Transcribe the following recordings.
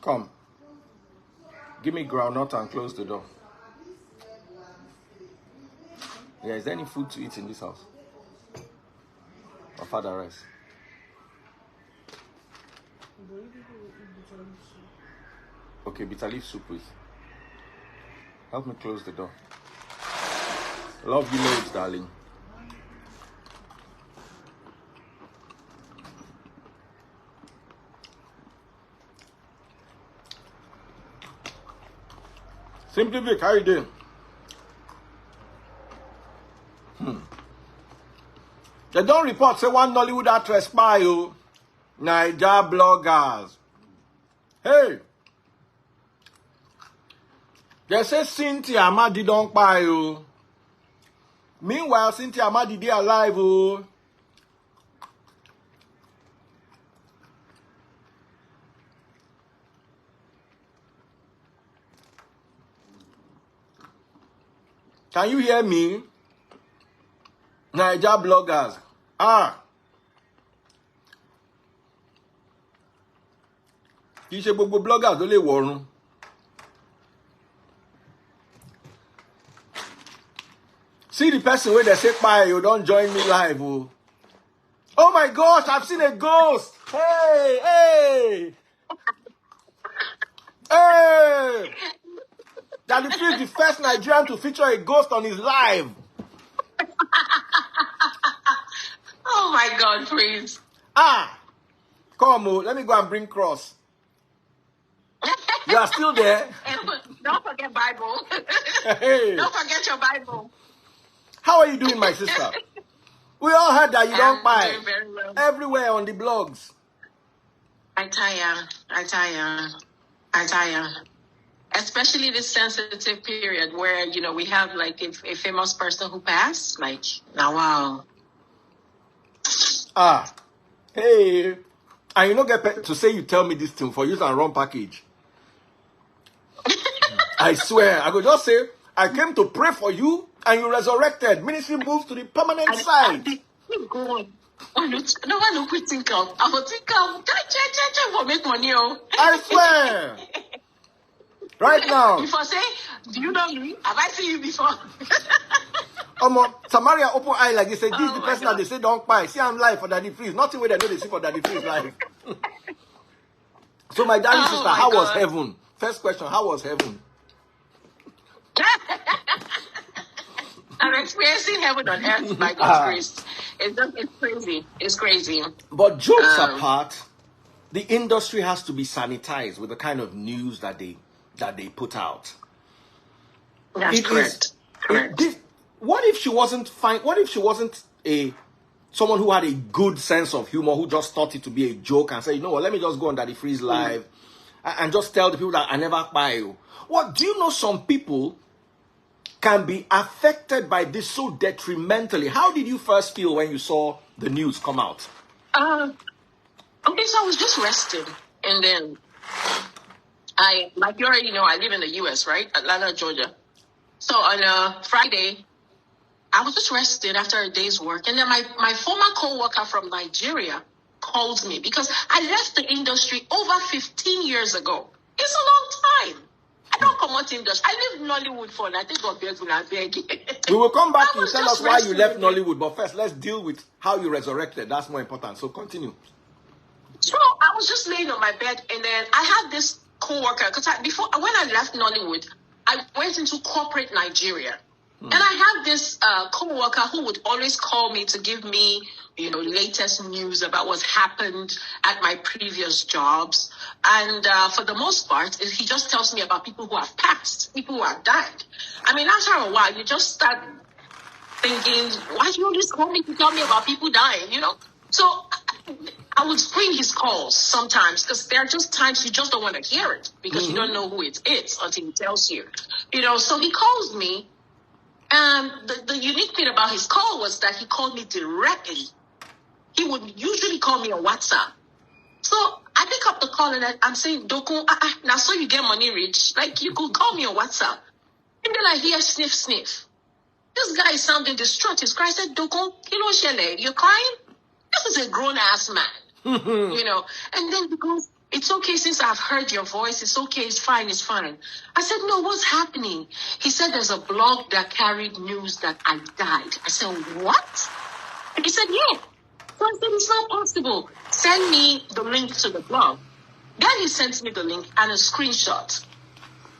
Come. Give me groundnut and close the door. Yeah, is there any food to eat in this house? Or father rice? Okay, bitter leaf soup, please. Help me close the door. Love you loads, darling. Simply Vic, how you doing? They don't report say one Nollywood actress by you. Naija bloggers. Hey. They say Cynthia Amadi don't buy you. Meanwhile, Cynthia Amadi they alive. Oh. Can you hear me? Naija bloggers. Kì í ṣe gbogbo bloggers ló lè wọ̀run. See the person where they say, "Bye, you don't join me live." Oh, oh my gosh, I've seen a ghost. Hey, hey, hey. Daddy Free is the first Nigerian to feature a ghost on his live. Oh my God, please. Come on, let me go and bring cross. You are still there? Don't forget Bible. Hey. Don't forget your Bible. How are you doing, my sister? We all heard that you don't buy doing very well. everywhere on the blogs. I tire. Especially this sensitive period where, you know, we have like a famous person who passed. Like, now, wow. Hey. And you don't get to say you tell me this thing for use and run package. I swear, I could just say, I came to pray for you and you resurrected. Ministry moves to the permanent side. Go on. No one will quit think of. I will think of for make money. I swear. Right now. Before say, do you know me? Have I seen you before? Samaria open eye like they say, this is the person God. that they say don't buy. See, I'm live for Daddy Freeze. Nothing where they know they see for Daddy Freeze live. So my darling sister, how was heaven? First question, how was heaven? I'm experiencing heaven on earth by God's grace. It's crazy. It's crazy. But jokes apart, the industry has to be sanitized with the kind of news that they put out. That's correct. What if she wasn't fine? What if she wasn't someone who had a good sense of humor, who just thought it to be a joke and said, you know what, let me just go on Daddy Freeze live and just tell the people that I never buy you. What do you know? Some people can be affected by this so detrimentally. How did you first feel when you saw the news come out? Okay, so I was just rested, and then like you already know, I live in the U.S., right? Atlanta, Georgia. So on Friday, I was just rested after a day's work. And then my former co-worker from Nigeria called me because I left the industry over 15 years ago. It's a long time. I don't come out industry. I live Nollywood for, and I think God begs when I beg. We will come back to tell us why you left Nollywood. But first, let's deal with how you resurrected. That's more important. So continue. So I was just laying on my bed, and then I had this co-worker, because when I left Nollywood, I went into corporate Nigeria. And I had this co-worker who would always call me to give me, you know, latest news about what's happened at my previous jobs. And for the most part, he just tells me about people who have passed, people who have died. I mean, after a while, you just start thinking, why do you always call me to tell me about people dying, you know? So I would screen his calls sometimes because there are just times you just don't want to hear it because you don't know who it is until he tells you. You know, so he calls me. And the unique thing about his call was that he called me directly. He would usually call me on WhatsApp. So I pick up the call and I'm saying, Doko, now so you get money rich. Like, you could call me on WhatsApp. And then I hear sniff, sniff. This guy is sounding distraught. He's crying. I said, Doko, kilo shele, you're crying? This is a grown-ass man. You know. And then he goes, It's okay since I've heard your voice. It's okay. It's fine. It's fine. I said, no, what's happening? He said, there's a blog that carried news that I died. I said, what? And he said, yeah. So I said, it's not possible. Send me the link to the blog. Then he sent me the link and a screenshot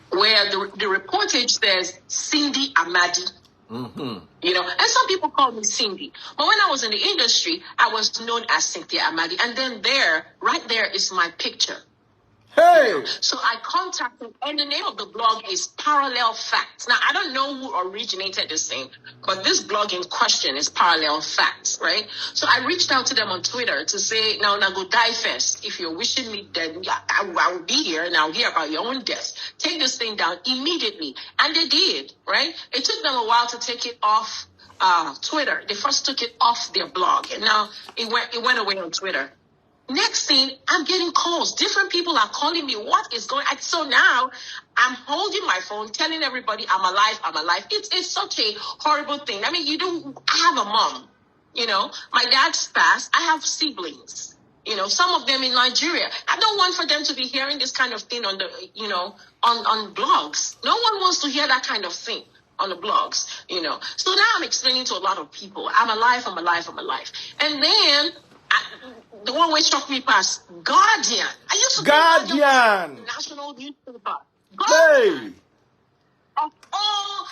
where the reportage says Cindy Amadi. Mm-hmm. You know, and some people call me Cindy. But when I was in the industry, I was known as Cynthia Amadi. And then right there is my picture. Hey! You know? So I contacted, and the name of the blog is Parallel Facts. Now, I don't know who originated this thing, but this blog in question is Parallel Facts, right? So I reached out to them on Twitter to say, now go die first. If you're wishing me dead, I will be here and I'll hear about your own death. Take this thing down immediately. And they did, right? It took them a while to take it off Twitter. They first took it off their blog, and now it went away on Twitter. Next thing, I'm getting calls. Different people are calling me. What is going on? So now I'm holding my phone, telling everybody I'm alive, I'm alive. It's such a horrible thing. I mean, I have a mom, you know, my dad's passed. I have siblings, you know, some of them in Nigeria. I don't want for them to be hearing this kind of thing on the, you know, on blogs. No one wants to hear that kind of thing on the blogs, you know. So now I'm explaining to a lot of people, I'm alive, I'm alive, I'm alive. And then the one which struck me past, Guardian. I used to think Guardian was national newspaper. Guardian. Hey!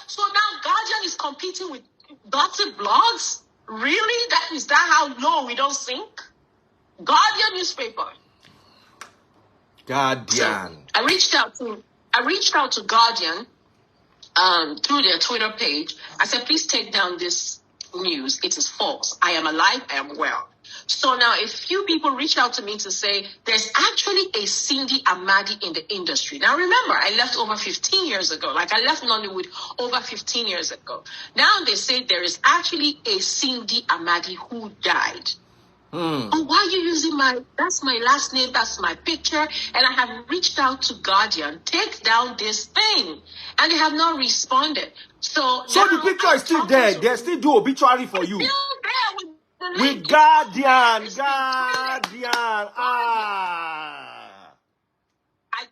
So now Guardian is competing with gossip blogs? Really? Is that how low we don't sink? Guardian newspaper. Guardian. So I reached out to Guardian through their Twitter page. I said, please take down this news. It is false. I am alive. I am well. So now a few people reached out to me to say there's actually a Cindy Amadi in the industry. Now remember, I left over 15 years ago. Like I left Nollywood over 15 years ago. Now they say there is actually a Cindy Amadi who died. Oh, why are you using that's my last name, that's my picture, and I have reached out to Guardian, take down this thing, and they have not responded. So the picture is still there. They still do obituary for you. Still there with Guardian. I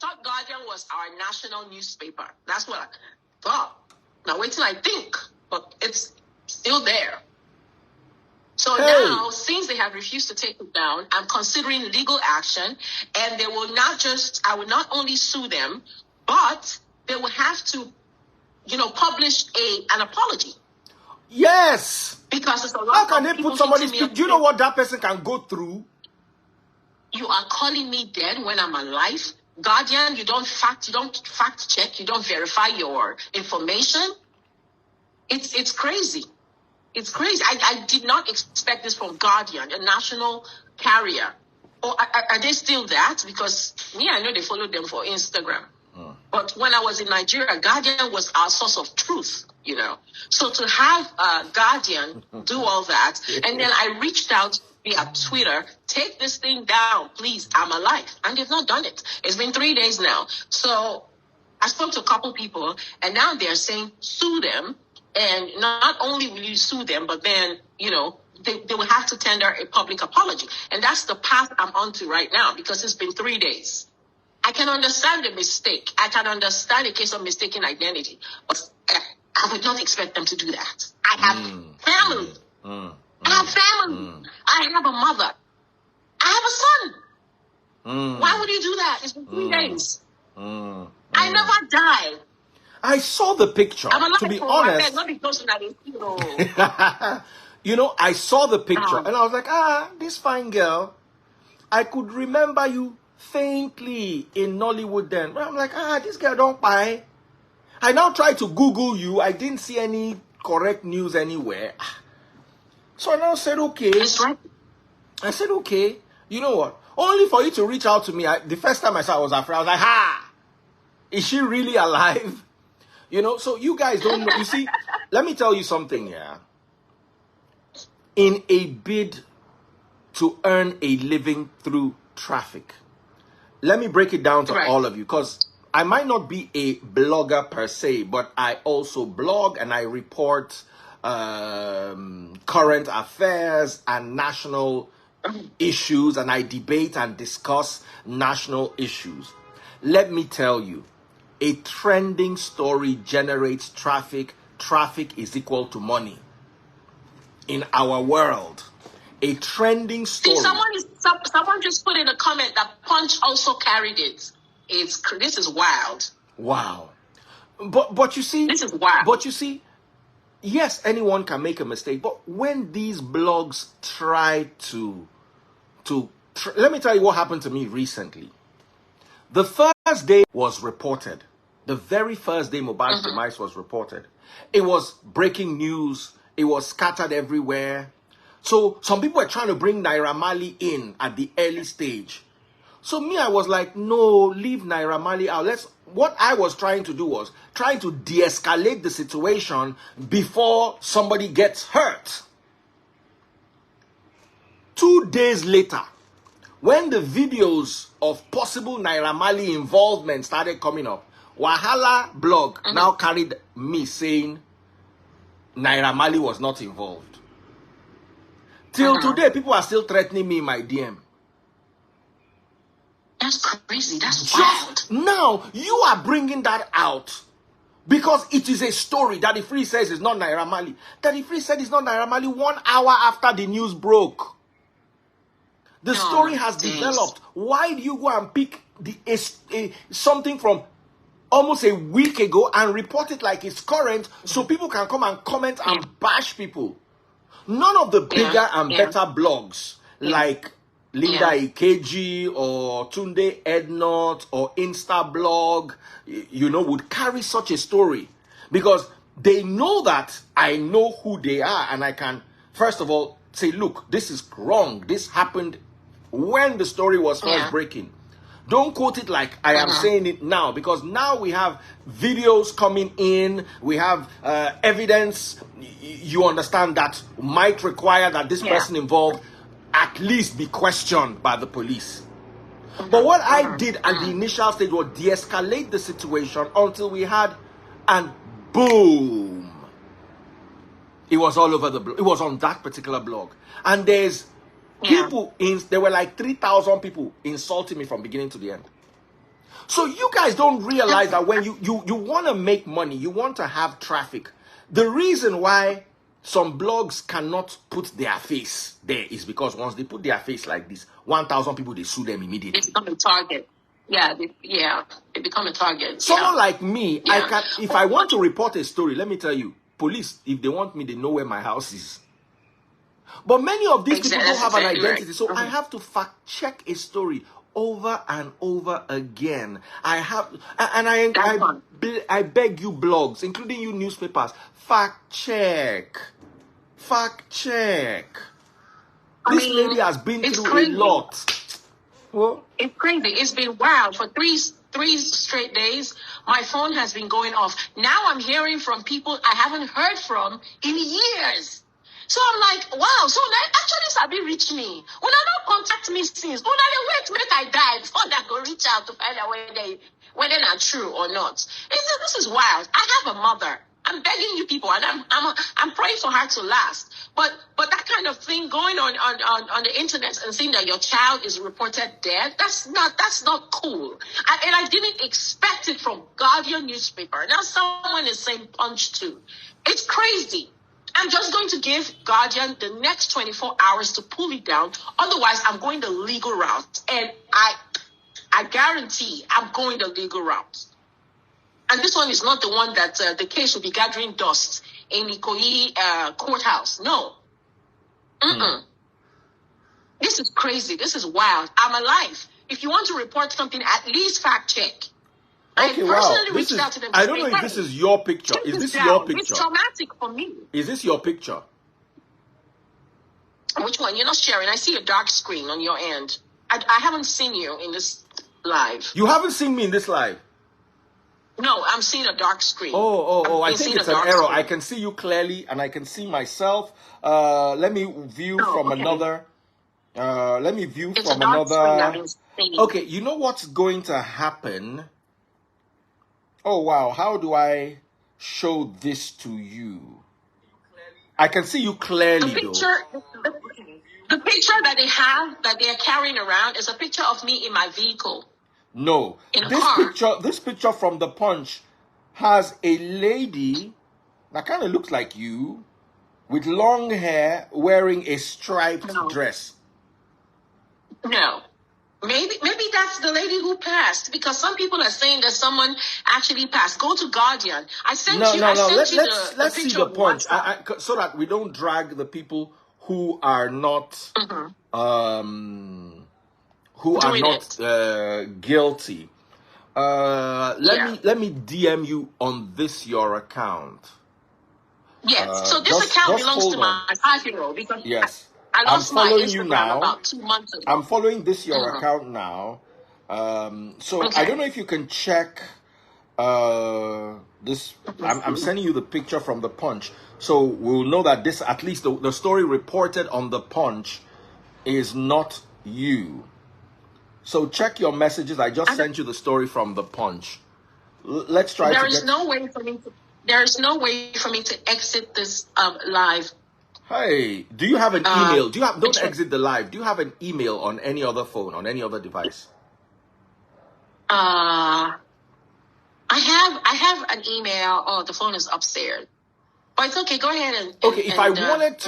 thought Guardian was our national newspaper. That's what I thought. Now wait till I think, but it's still there. So now, since they have refused to take it down, I'm considering legal action, and they will I will not only sue them, but they will have to, you know, publish an apology. Yes. Because it's a lot. How can they put somebody's picture? Do you know what that person can go through? You are calling me dead when I'm alive? Guardian, you don't fact check, you don't verify your information. It's crazy. It's crazy. I did not expect this from Guardian, a national carrier. Or are they still that? Because I know they followed them for Instagram. But when I was in Nigeria, Guardian was our source of truth, you know. So to have Guardian do all that, and then I reached out via Twitter, take this thing down, please, I'm alive. And they've not done it. It's been 3 days now. So I spoke to a couple people, and now they're saying sue them. And not only will you sue them, but then, you know, they will have to tender a public apology. And that's the path I'm onto right now, because it's been 3 days. I can understand the mistake. I can understand a case of mistaken identity. But I would not expect them to do that. I have family. I have family. I have a mother. I have a son. Why would you do that? It's been 3 days. I never died. I saw the picture, to be honest. You know, I saw the picture and I was like, this fine girl. I could remember you faintly in Nollywood then. But I'm like, this girl don't buy. I now tried to Google you. I didn't see any correct news anywhere. So I now said, okay. That's right. I said, okay. You know what? Only for you to reach out to me. The first time I saw her, I was afraid. I was like, is she really alive? You know, so you guys don't know. You see, let me tell you something here. In a bid to earn a living through traffic, let me break it down to all of you, because I might not be a blogger per se, but I also blog and I report current affairs and national issues and I debate and discuss national issues. Let me tell you, a trending story generates traffic. Traffic is equal to money. In our world, a trending story. See, someone just put in a comment that Punch also carried it. This is wild. Wow. But you see, this is wild. But you see, yes, anyone can make a mistake. But when these blogs try let me tell you what happened to me recently. The first day was reported. The very first day Mohbad's demise was reported. It was breaking news. It was scattered everywhere. So some people were trying to bring Naira Marley in at the early stage. So me, I was like, no, leave Naira Marley out. What I was trying to do was trying to de-escalate the situation before somebody gets hurt. 2 days later, when the videos of possible Naira Marley involvement started coming up, Wahala blog now carried me saying Naira Marley was not involved. Till today, people are still threatening me in my DM. That's crazy. That's wild. Now, you are bringing that out because it is a story. Daddy Free says it's not Naira Marley. Daddy Free said it's not Naira Marley 1 hour after the news broke. The story has developed. Why do you go and pick something from almost a week ago and report it like it's current so people can come and comment and bash people? None of the bigger and better blogs like Linda Ikeji or Tunde Ednot or Instablog, would carry such a story because they know that I know who they are and I can, first of all, say, look, this is wrong. This happened when the story was first breaking. Don't quote it like I am saying it now, because now we have videos coming in, we have evidence, you understand, that might require that this person involved at least be questioned by the police. But what I did at the initial stage was de-escalate the situation until we had, and boom, it was all over the blog. It was on that particular blog. And there's people, there were like 3,000 people insulting me from beginning to the end. So you guys don't realize that when you want to make money, you want to have traffic. The reason why some blogs cannot put their face there is because once they put their face like this, 1,000 people, they sue them immediately. They become a target. They become a target. Someone like me, I can, if I want to report a story, let me tell you, police, if they want me, they know where my house is. But many of these people don't have an identity, so I have to fact check a story over and over again. I beg you blogs, including you newspapers, fact check. This lady has been through a lot. Well, it's crazy. It's been wild for three straight days. My phone has been going off. Now I'm hearing from people I haven't heard from in years. So I'm like, wow, so actually Sabi reach me. When I don't contact me since, when I wait, make I die before I go reach out to find out whether they're true or not. This is wild. I have a mother. I'm begging you people, and I'm praying for her to last. But that kind of thing going on the internet and saying that your child is reported dead, that's not cool. And I didn't expect it from Guardian newspaper. Now someone is saying Punch too. It's crazy. I'm just going to give Guardian the next 24 hours to pull it down. Otherwise, I'm going the legal route. And I guarantee I'm going the legal route. And this one is not the one that the case will be gathering dust in Ikoyi courthouse. No. This is crazy. This is wild. I'm alive. If you want to report something, at least fact check. Okay, wow. I don't know if this is your picture. Is this your picture? It's traumatic for me. Is this your picture? Which one? You're not sharing. I see a dark screen on your end. I haven't seen you in this live. You haven't seen me in this live? No, I'm seeing a dark screen. I think it's an error. I can see you clearly, and I can see myself. Let me view from another. Let me view from another. Okay, you know what's going to happen? Oh, wow. How do I show this to you? I can see you clearly, the picture that they have, that they are carrying around, is a picture of me in my vehicle. No. In a car. This picture from the Punch has a lady that kind of looks like you with long hair wearing a striped dress. No. Maybe that's the lady who passed, because some people are saying that someone actually passed. Go to Guardian. I sent you. No. Let's see the Punch, so that we don't drag the people who are not guilty. Let me DM you on this your account. Yes. So this account belongs to my 5-year-old, because yes. I lost my following Instagram you now. about 2 months ago. I'm following this your account now. So I don't know if you can check this. I'm sending you the picture from the Punch, so we'll know that this, at least the story reported on the Punch, is not you. So check your messages. I just sent you the story from the Punch. Let's try. There is no way for me to exit this live. Hey, do you have an email? Don't exit the live. Do you have an email on any other phone, on any other device? I have an email. Oh, the phone is upstairs. But it's okay. Go ahead and if I wanted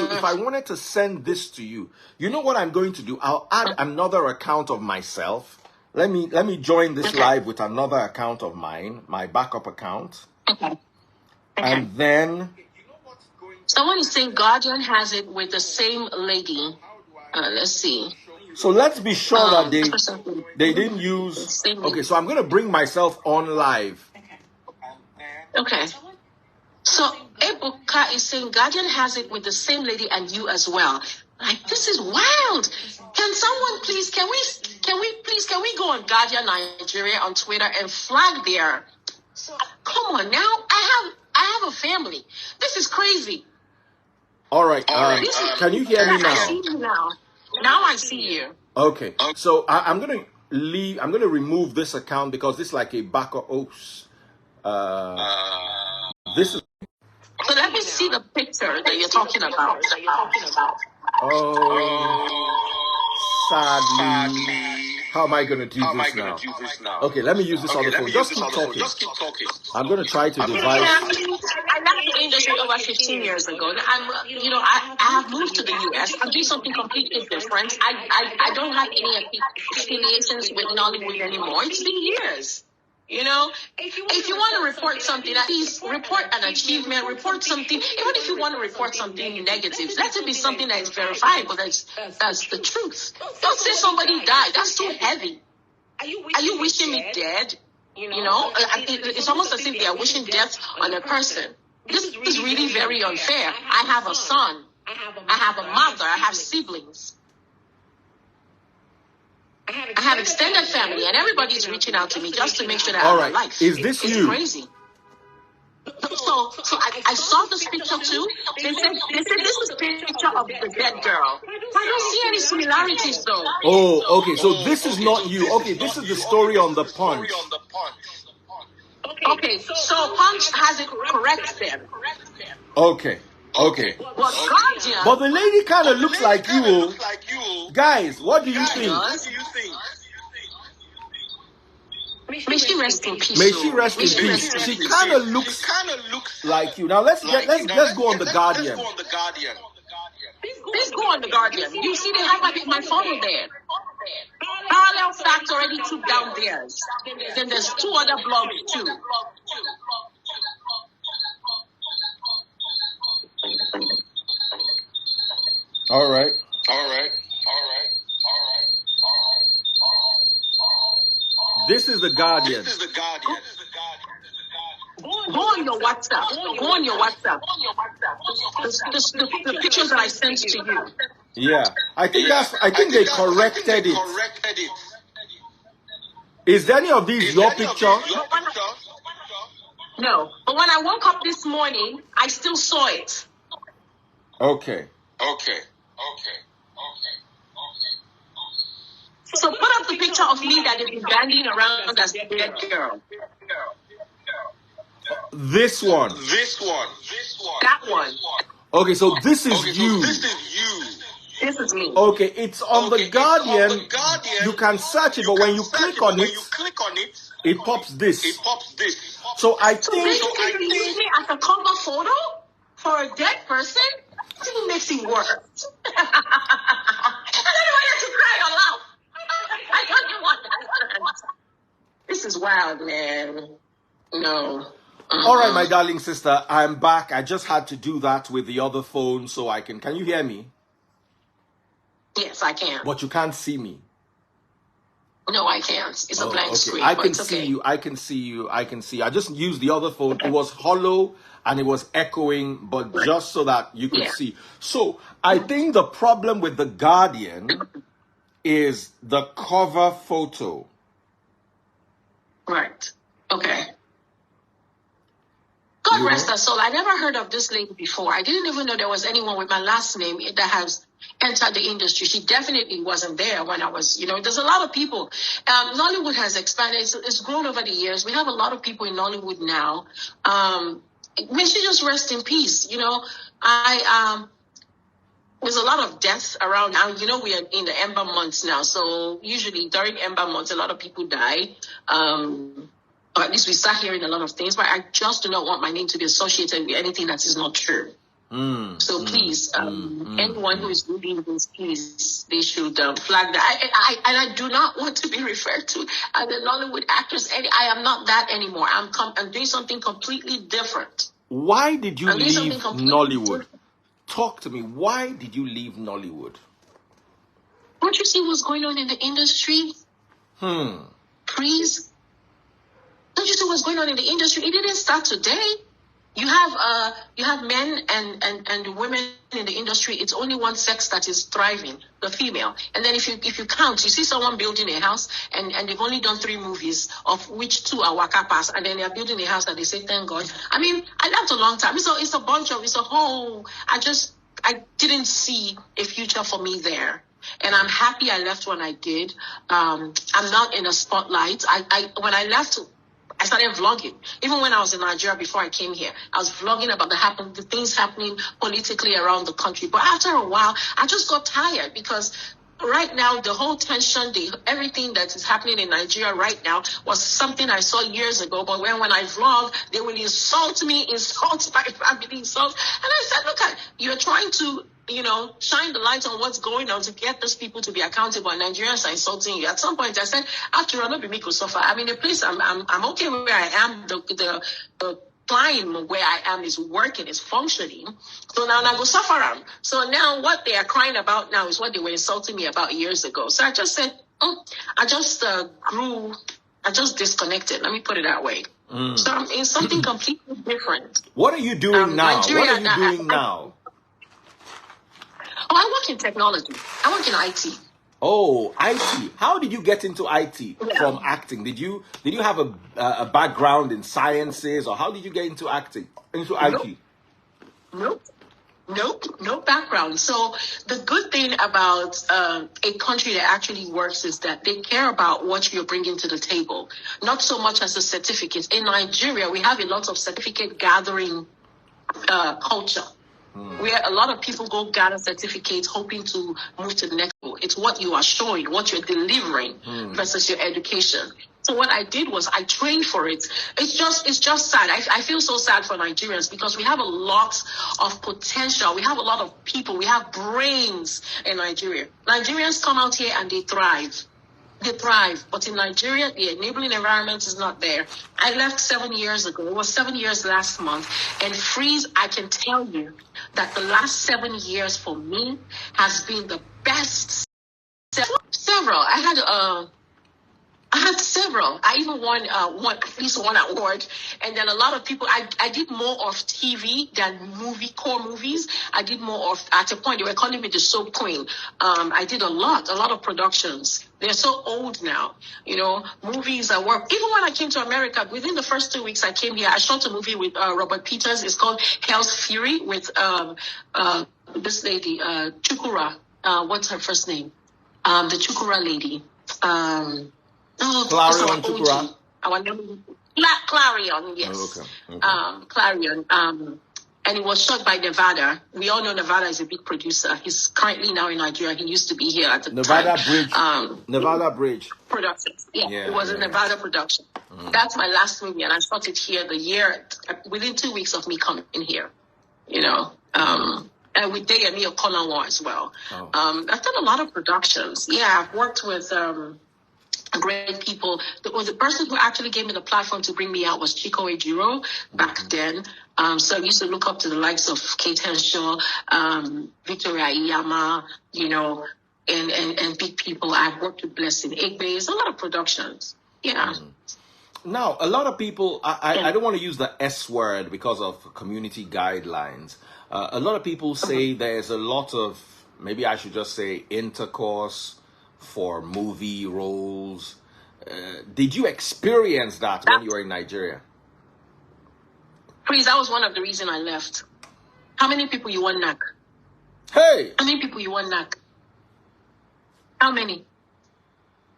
to send this to you, you know what I'm going to do? I'll add another account of myself. Let me join this live with another account of mine, my backup account. Okay. And then someone is saying Guardian has it with the same lady. Let's see. So let's be sure that they didn't use. Okay, so I'm going to bring myself on live. Okay. So Ebuka is saying Guardian has it with the same lady and you as well. Like, this is wild. Can someone please? Can we go on Guardian Nigeria on Twitter and flag there? Come on now. I have a family. This is crazy. All right. Can you hear me now? I see you now. Now I see you. Okay. So I'm gonna leave. I'm gonna remove this account because this is like a backup. This is. So let me see the picture that you're talking about. Oh, sadly. How am I going to do this now? Okay, let me use this on the phone. Just keep talking. I'm going to try to devise. I left the industry over 15 years ago. I have moved to the U.S. I'm doing something completely different. I don't have any affiliations with Nollywood anymore. It's been years. If you want to report something, at least report an achievement, report something. Even if you want to report something negative, let it be something that is verifiable, that's the truth. Don't say somebody died. That's too heavy. Are you wishing me dead? It's almost as if they are wishing death on a person. This is really very unfair. I have a son. I have a mother. I have siblings. I have extended family, and everybody's reaching out to me just to make sure that I'm alive. Is this it's you? Crazy. So I saw this picture too. They said this is a picture of the dead girl. I don't see any similarities though. Oh, okay. So this is not you. Okay, this is the story on the Punch. Okay, so Punch has it correct then. Okay. But the lady kind of looks like you. Guys, what do you think? May she rest in peace. May she rest in peace. She kind of looks like you. Now let's go on the Guardian. Let's go on the Guardian. You see, they have my photo there. Parallel Facts already took down theirs. Then there's 2 other blogs too. All right. This is the Guardian. Go on your WhatsApp. The pictures that I sent to you. Yeah, I think they corrected it. Is any of these your picture? No, but when I woke up this morning, I still saw it. Okay. So put up the picture of me that they've been bandying around as a dead girl. This one. That one. Okay, so this is you. This is me. Okay, it's on the Guardian. On the Guardian. You can search it, but when you click on it, it pops this. So I So think basically, you use me as a cover photo for a dead person? That even makes it worse. I don't want you to cry or laugh. I don't want that. This is wild, man. No. All right, my darling sister, I'm back. I just had to do that with the other phone so I can you hear me? Yes, I can. But you can't see me. No, I can't. It's a blank screen. I can see you. I can see you. I can see you. I just used the other phone. It was hollow and it was echoing, but just so that you could see. So I think the problem with the Guardian is the cover photo. Right. Okay. God rest her soul. I never heard of this lady before. I didn't even know there was anyone with my last name that has entered the industry. She definitely wasn't there when I was, there's a lot of people. Nollywood has expanded. It's grown over the years. We have a lot of people in Nollywood now. May she just rest in peace. There's a lot of deaths around now. We are in the Ember months now. So usually during Ember months, a lot of people die. Or at least we start hearing a lot of things, but I just do not want my name to be associated with anything that is not true. So please, anyone who is reading this, please, they should flag that. I do not want to be referred to as a Nollywood actress. I am not that anymore. I'm doing something completely different. Why did you leave Nollywood? Talk to me. Why did you leave Nollywood? Don't you see what's going on in the industry? Please. Don't you see what's going on in the industry? It didn't start today. You have men and women in the industry. It's only one sex that is thriving, the female. And then if you count, you see someone building a house and they've only done 3 movies, of which 2 are Waka Pass, and then they're building a house that they say, thank God. I mean, I left a long time. It's a whole. I didn't see a future for me there. And I'm happy I left when I did. I'm not in a spotlight. When I left, I started vlogging. Even when I was in Nigeria before I came here, I was vlogging about the things happening politically around the country. But after a while, I just got tired because right now, the whole tension, everything that is happening in Nigeria right now was something I saw years ago. But when I vlog, they will insult me, insult my family, insult. And I said, look, you're trying to shine the light on what's going on to get those people to be accountable. And Nigerians are insulting you. At some point, I said, after all, not be me could suffer. I mean, the place I'm okay where I am. The client where I am is working, is functioning. So now I go suffer them. So now what they are crying about now is what they were insulting me about years ago. So I just said, I just disconnected. Let me put it that way. So I'm in something completely different. What are you doing now? What are you doing now? Oh, I work in technology. I work in IT. Oh, IT. How did you get into IT from acting? Did you have a background in sciences, or how did you get into acting, into IT? Nope, no background. So the good thing about a country that actually works is that they care about what you're bringing to the table, not so much as a certificate. In Nigeria, we have a lot of certificate gathering culture. Where a lot of people go gather certificates hoping to move to the next level. It's what you are showing, what you're delivering versus your education. So what I did was I trained for it. It's just sad. I feel so sad for Nigerians because we have a lot of potential. We have a lot of people. We have brains in Nigeria. Nigerians come out here and they thrive. But in Nigeria, the enabling environment is not there. I left 7 years ago. It was 7 years last month. And Freeze, I can tell you that the last 7 years for me has been the best. Several. I had several. I even won at least one award. And then a lot of people, I did more of TV than core movies. I did more of, at a point, they were calling me the soap queen. I did a lot of productions. They're so old now, movies I work. Even when I came to America, within the first 2 weeks I came here, I shot a movie with Robert Peters. It's called Hell's Fury with this lady, Chukura. What's her first name? The Chukura lady. Clarion Chukura. Clarion, yes. Oh, okay. Clarion. and it was shot by Nevada. We all know Nevada is a big producer. He's currently now in Nigeria. He used to be here at the Nevada time. Bridge. Nevada Bridge. Production. Yeah, it was a Nevada production. That's my last movie, and I shot it here within 2 weeks of me coming in here. You know, and with Deyemi Okolanwo as well. I've done a lot of productions. Yeah, I've worked with great people. The person who actually gave me the platform to bring me out was Chico Ejiro back then. So I used to look up to the likes of Kate Henshaw, Victoria Iyama, you know, and big people. I've worked with Blessing Igbe. It's a lot of productions. Yeah. Now, a lot of people, I don't want to use the S word because of community guidelines. A lot of people say there's a lot of, maybe I should just say, intercourse for movie roles. Did you experience that when you were in Nigeria? Please, that was one of the reasons I left. How many people you want knock? Hey! How many people you want knock? How many?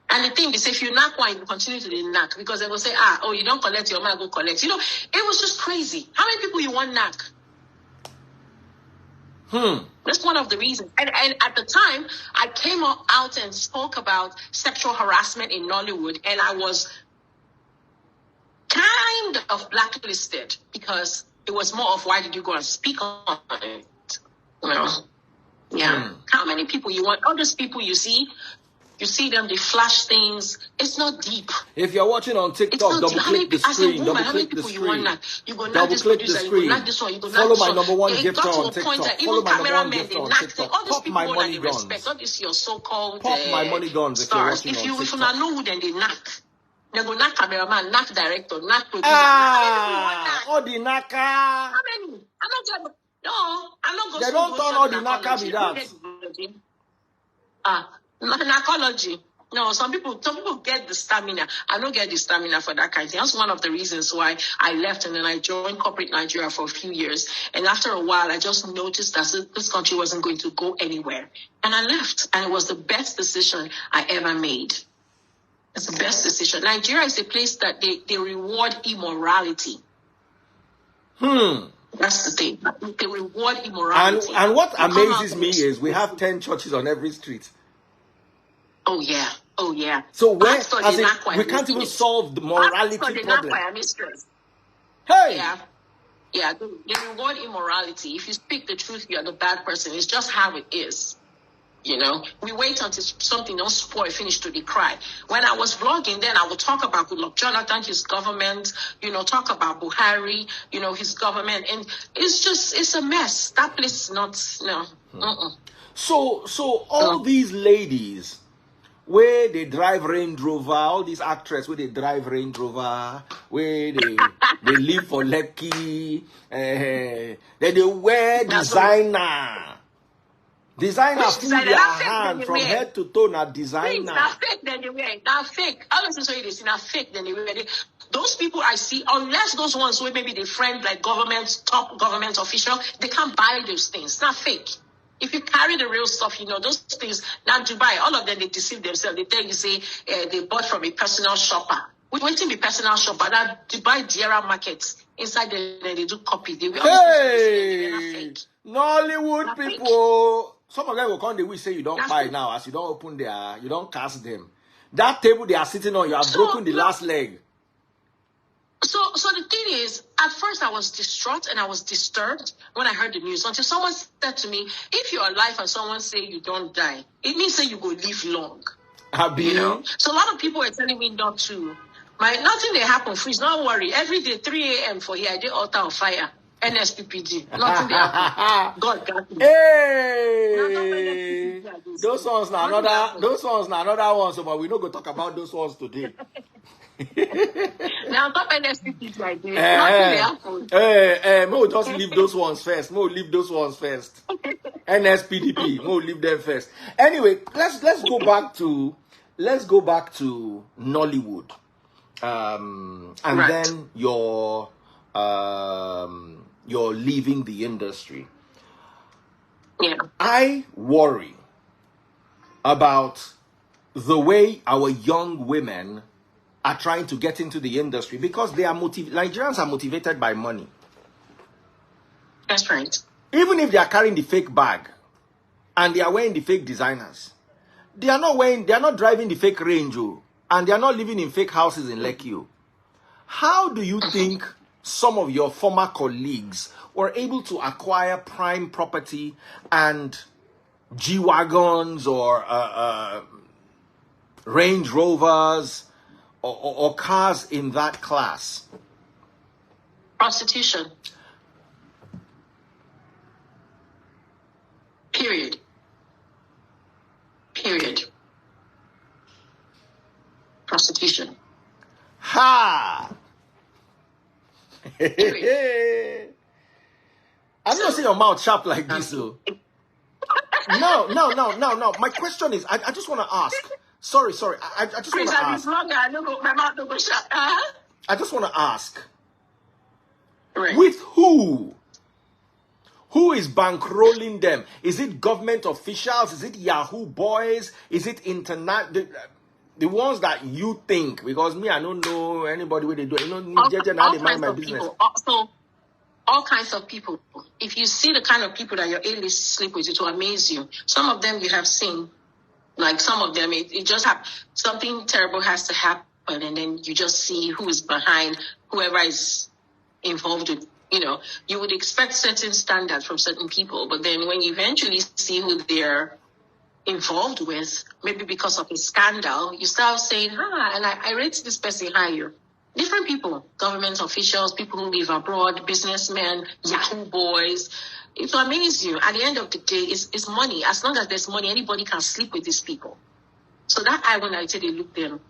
And the thing is, if you knock one, you continue to knock because they will say, you don't collect, your man go collect. You know, it was just crazy. How many people you want knock? That's one of the reasons. And at the time, I came out and spoke about sexual harassment in Nollywood, and I was kind of blacklisted because it was more of, why did you go and speak on it? You know? Yeah. How many people you want? All those people you see them, they flash things. It's not deep. If you're watching on TikTok, double click the screen. Double click the screen. Double click the screen. Follow my number one gifter on TikTok. Follow my number one gifter on TikTok. Pop my money guns. All this your so-called Pop my money guns if you're watching on TikTok. If you not know who, then they knock. They go knock cameraman, knock director, knock producer. All the naka. How many? I'm not going to. They don't turn all the naka with that. Narcology. No, some people get the stamina. I don't get the stamina for that kind of thing. That's one of the reasons why I left, and then I joined corporate Nigeria for a few years. And after a while, I just noticed that this country wasn't going to go anywhere. And I left. And it was the best decision I ever made. It's the best decision. Nigeria is a place that they reward immorality. That's the thing. They reward immorality. And what amazes me is we have 10 churches on every street. Oh yeah. So we can't even solve the morality problem. Hey. Yeah. They reward immorality. If you speak the truth, you're the bad person. It's just how it is. You know, we wait until something don't spoil, finish to the cry. When I was vlogging, then I would talk about Goodluck Jonathan, his government, you know, talk about Buhari, you know, his government. And it's a mess. That place is not, no. So all these ladies, where they drive Range Rover, all these actresses where they drive Range Rover, where they live for Lekki, then they wear designer. Designer food their hand from head to toe, not designer. Now fake, then they wear. Now fake. All of this way they see now fake, then they wear. Those people I see, unless those ones where maybe they friend like top government official, they can't buy those things. Not fake. If you carry the real stuff, you know, those things, now Dubai, all of them, they deceive themselves. They tell you, say, they bought from a personal shopper. We went to be personal shopper. That Dubai Diara markets, inside they do copy. Hey! Nollywood people. Some of them will come, they will say you don't buy now, as you don't open you don't cast them. That table they are sitting on, you have broken the last leg. So the thing is, at first I was distraught and I was disturbed when I heard the news until someone said to me, if you're alive and someone say you don't die, it means that you will live long. You know? So a lot of people are telling me not to. Nothing they happen, freeze, don't worry. Every day, 3 a.m. for here, I did altar of fire. NSPPG. Nothing they happen. God got me. Hey! Those ones now another one, so but we not go talk about those ones today. Now top NSPPG like this. Nothing they happen. We'll just leave those ones first. NSPDP. We'll leave them first. Anyway, let's go back to Nollywood. Then you're leaving the industry. Yeah. I worry about the way our young women are trying to get into the industry because they are Nigerians are motivated by money. That's right. Even if they are carrying the fake bag and they are wearing the fake designers, they are not driving the fake Range, and they are not living in fake houses in Lekki. How do you think some of your former colleagues were able to acquire prime property and G-Wagons or Range Rovers or cars in that class? Prostitution. Period. Prostitution. Ha! I'm not saying your mouth sharp like this, though. No. My question is, I just want to ask. Sorry. I just want to ask. I just want to ask. Right. With who? Who is bankrolling them? Is it government officials? Is it Yahoo boys? Is it internet? The ones that you think? Because me, I don't know anybody where they do. All mind my business. People. So, all kinds of people. If you see the kind of people that your A-list sleep with, it will amaze you. Some of them you have seen. Like some of them, it just something terrible has to happen, and then you just see who is behind whoever is involved with. You would expect certain standards from certain people, but then when you eventually see who they're involved with, maybe because of a scandal, you start saying, and I rate this person higher. Different people, government officials, people who live abroad, businessmen, Yahoo boys. It will amaze you. At the end of the day, it's money. As long as there's money, anybody can sleep with these people. So that when I say they look them.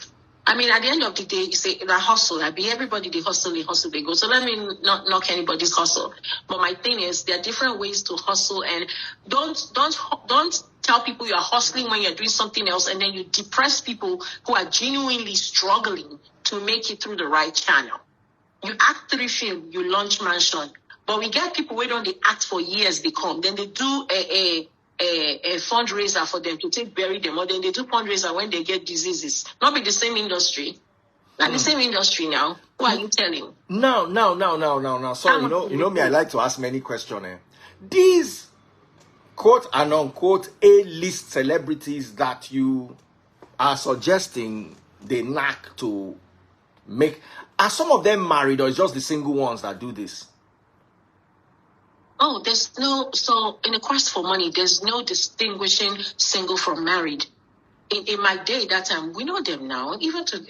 I mean, at the end of the day, you say the hustle. Everybody they hustle, they go. So let me not knock anybody's hustle. But my thing is, there are different ways to hustle, and don't tell people you're hustling when you're doing something else, and then you depress people who are genuinely struggling to make it through the right channel. You act 3 film, you launch mansion, but we get people who don't act for years. They come, then they do a fundraiser for them to bury them, or then they do fundraiser when they get diseases. Not be the same industry. Like the same industry now. Who are you telling? No. Sorry, you know me, I like to ask many questions. These quote and unquote A-list celebrities that you are suggesting they knack to make, are some of them married, or is just the single ones that do this? Oh, so in the quest for money, there's no distinguishing single from married. In my day, that time, we know them now. Even to,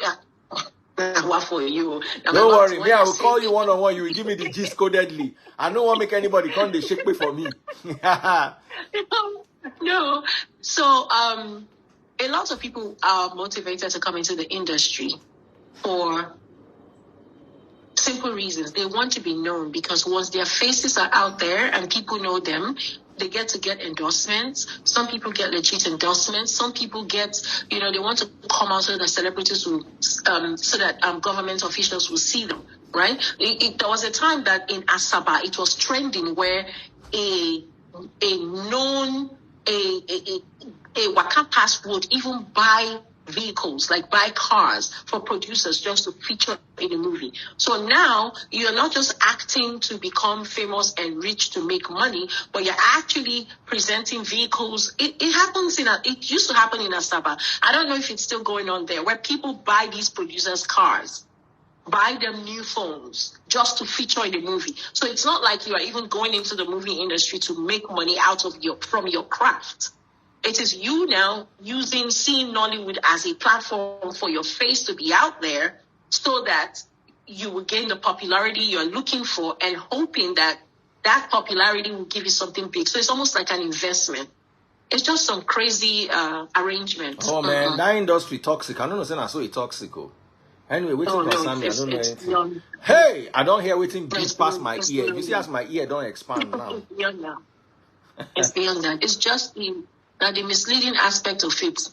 what for you? Don't worry, me, I will call you one-on-one. You will give me the gist codedly. I don't want to make anybody come they shake me for me. No. So, a lot of people are motivated to come into the industry for simple reasons. They want to be known, because once their faces are out there and people know them, they get endorsements. Some people get legit endorsements. Some people get, they want to come out so that celebrities will, so that government officials will see them, right? There was a time that in Asaba, it was trending where a known, a Waka Pass would even buy vehicles, like buy cars for producers just to feature in a movie. So now you're not just acting to become famous and rich to make money, but you're actually presenting vehicles. It used to happen in Asaba. I don't know if it's still going on there, where people buy these producers' cars, buy them new phones just to feature in the movie. So it's not like you are even going into the movie industry to make money from your craft. It is you now seeing Nollywood as a platform for your face to be out there, so that you will gain the popularity you're looking for, and hoping that popularity will give you something big. So it's almost like an investment. It's just some crazy arrangement. Oh man, that industry toxic. I don't know if I saw it toxic. Anyway, waiting for Sammy, I don't know anything. Hey, I don't hear waiting beats past my ear. You see, as my ear don't expand now. Beyond that. It's beyond that. It's just the misleading aspect of it.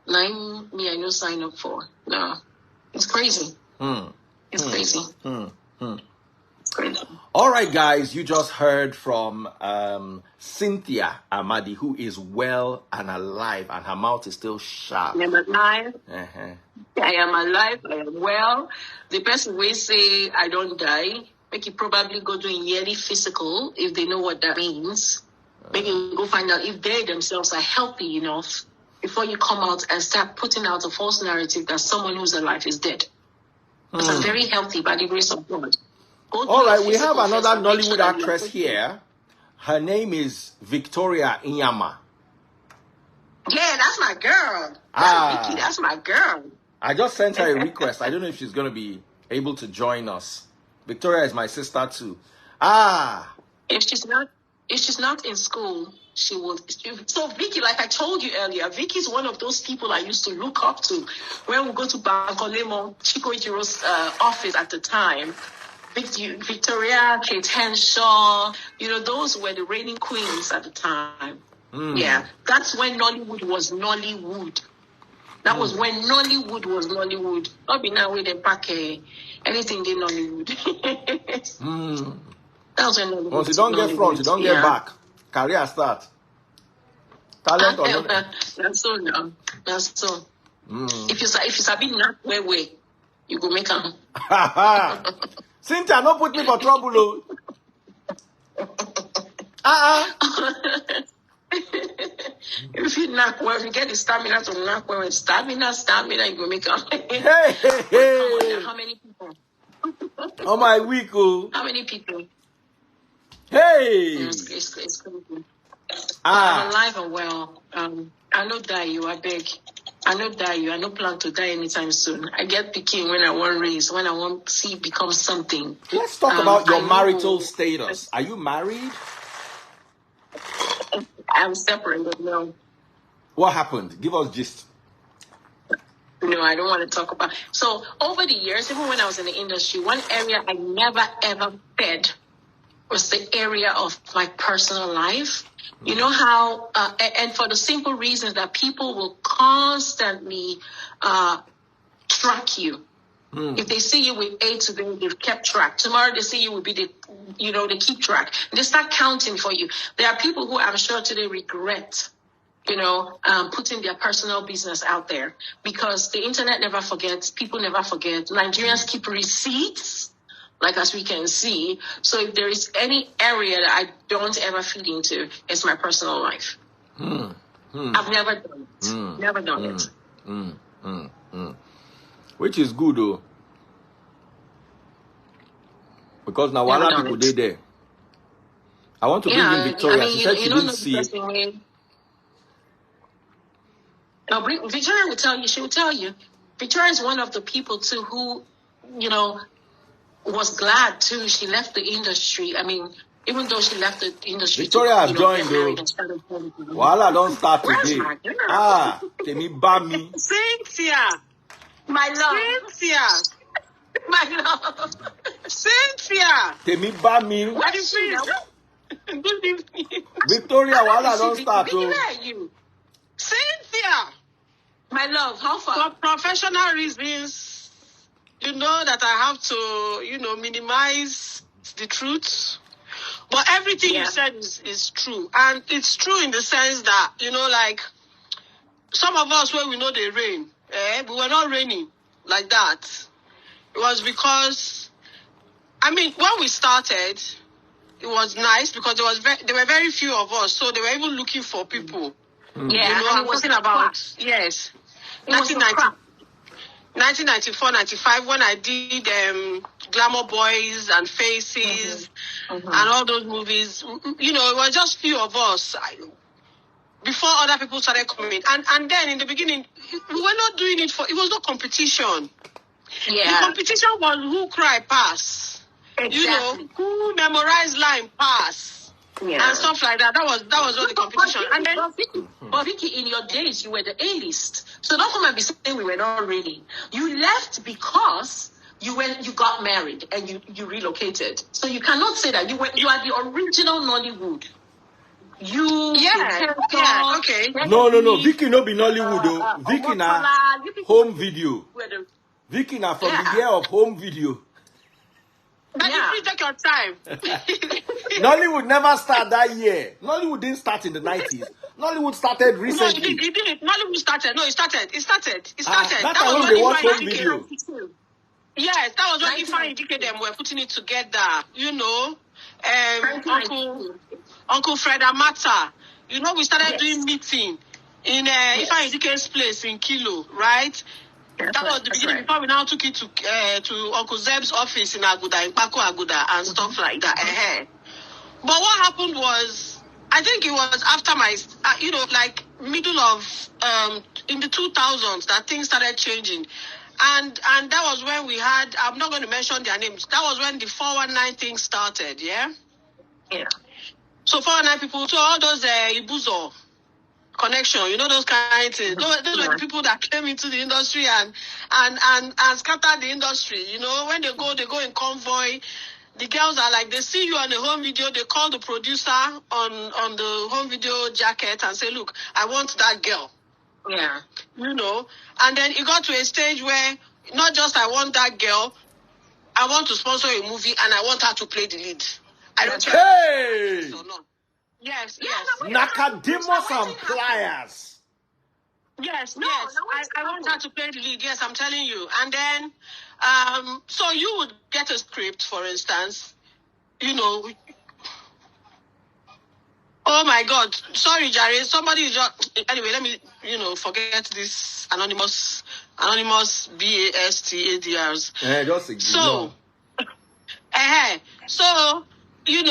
I no sign up for. No, it's crazy. It's crazy. It's crazy. All right, guys, you just heard from Cynthia Amadi, who is well and alive, and her mouth is still sharp. I am alive. I am alive. I am well. The person will say I don't die. make you probably go do a yearly physical, if they know what that means. Make you go find out if they themselves are healthy enough before you come out and start putting out a false narrative that someone who's alive is dead. Because I'm very healthy by the grace of God. All right, we have another Nollywood actress here. Her name is Victoria Inyama. Yeah, that's my girl. Vicky, that's my girl. I just sent her a request. I don't know if she's going to be able to join us. Victoria is my sister too. If she's not in school, she will. So Vicky, like I told you earlier, Vicky's one of those people I used to look up to. When we go to Bankolemo, Chico Ichiro's office at the time, Victoria, Kate Henshaw, those were the reigning queens at the time. Yeah, that's when Nollywood was Nollywood. That was when Nollywood was Nollywood. Not be now with the pack anything in Nollywood. That was when Nollywood. Once you don't get front, you don't get back. Career start. Talent or not. That's so now. That's so. If you sabi not where you go make them. Cynthia, don't put me for trouble, If you knock well, if you get the stamina to knock well, stamina, you go make them. Hey. How many people? Oh my week, How many people? Hey. It's crazy. I'm alive and well. I no die you, I beg. I no die you. I no plan to die anytime soon. I get picking when I want raise, when I want to see become something. Let's talk about your marital status. Are you married? I'm separated now. What happened? Give us gist. No, I don't want to talk about. So over the years, even when I was in the industry, one area I never ever fed was the area of my personal life. You know how, and for the simple reason that people will constantly track you. If they see you with A today, they've kept track. Tomorrow they see you will be they keep track. They start counting for you. There are people who I'm sure today regret, putting their personal business out there because the internet never forgets. People never forget. Nigerians keep receipts, like as we can see. So if there is any area that I don't ever feed into, it's my personal life. I've never done it. Never done it. Which is good though. Because now one people did there. I want to bring in Victoria. She said she didn't see it. No, Victoria will tell you. She will tell you. Victoria is one of the people too who, was glad too. She left the industry. I mean, even though she left the industry, Victoria has joined though. Wala don't start today. Temi Bami. Cynthia, my love. Cynthia, my love. Cynthia. Temi Bami. What is it? Good evening. Victoria, Wala don't start though. Where are you? Cynthia, my love. How far? For professional reasons, you know that I have to, minimize the truth. But everything you said is true. And it's true in the sense that, like, some of us, when we know they rain, we were not raining like that. It was because, when we started, it was nice because there were very few of us. So they were even looking for people. Yeah, I'm talking about, yes. 1994, 95, when I did Glamour Boys and Faces and all those movies, it was just few of us before other people started coming. And then in the beginning, we were not doing it it was no competition. Yeah. The competition was who cry pass. Exactly. Who memorize line pass. Yeah. And stuff like that. That was all the competition. And then, but Vicky, in your days, you were the A-list. So don't come and be saying we were not ready. You left because you got married and you relocated. So you cannot say that you are the original Nollywood. Okay. No. Vicky no be Nollywood though. Vicky na home video. Vicky na from the year of home video. But you take your time. Nollywood never started that year. Nollywood didn't start in the 90s. Nollywood started recently. No, it didn't. Nollywood started. No, it started. That was when they watched home video. Yes, that was when Ifeanyi Dike them were putting it together. You know, Uncle Fred Amata. You know, we started doing meeting in Ifeanyi Dike's place in Kilo, right? That was the beginning before we now took it to Uncle Zeb's office in Aguda, in Paco Aguda, and stuff like that. But what happened was, I think it was after my, like middle of, in the 2000s that things started changing. And that was when we had, I'm not going to mention their names, that was when the 419 thing started, yeah? So 419 people, so all those Ibuzo connection, you know, those kind of things. Those were the people that came into the industry and scattered the industry. You know, when they go in convoy. The girls are like, they see you on the home video, they call the producer on the home video jacket and say, look, I want that girl. Yeah. You know, and then it got to a stage where not just I want that girl, I want to sponsor a movie and I want her to play the lead. I don't care. Hey! Or not. Yes. Nacademos and pliers. Yes. I want her to play the lead. Yes, I'm telling you. And then, so you would get a script, for instance, you know. Oh my God. Sorry, Jerry. Somebody just, anyway, let me, forget this anonymous BASTADRs. So, you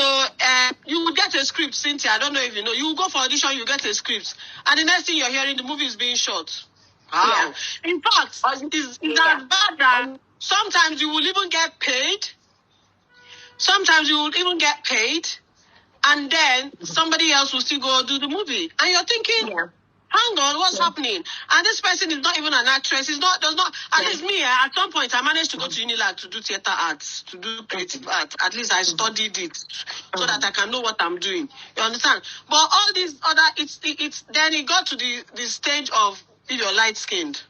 would get a script, Cynthia. I don't know if you know. You go for audition, you get a script. And the next thing you're hearing, the movie is being shot. Wow. Yeah. In fact, it's as bad that sometimes you will even get paid. And then somebody else will still go do the movie. And you're thinking, hang on, what's happening? And this person is not even an actress. At least me, at some point, I managed to go to Unilag to do theater arts, to do creative art. At least I studied it so that I can know what I'm doing. You understand? But all these other, then it got to the stage of if you're light-skinned.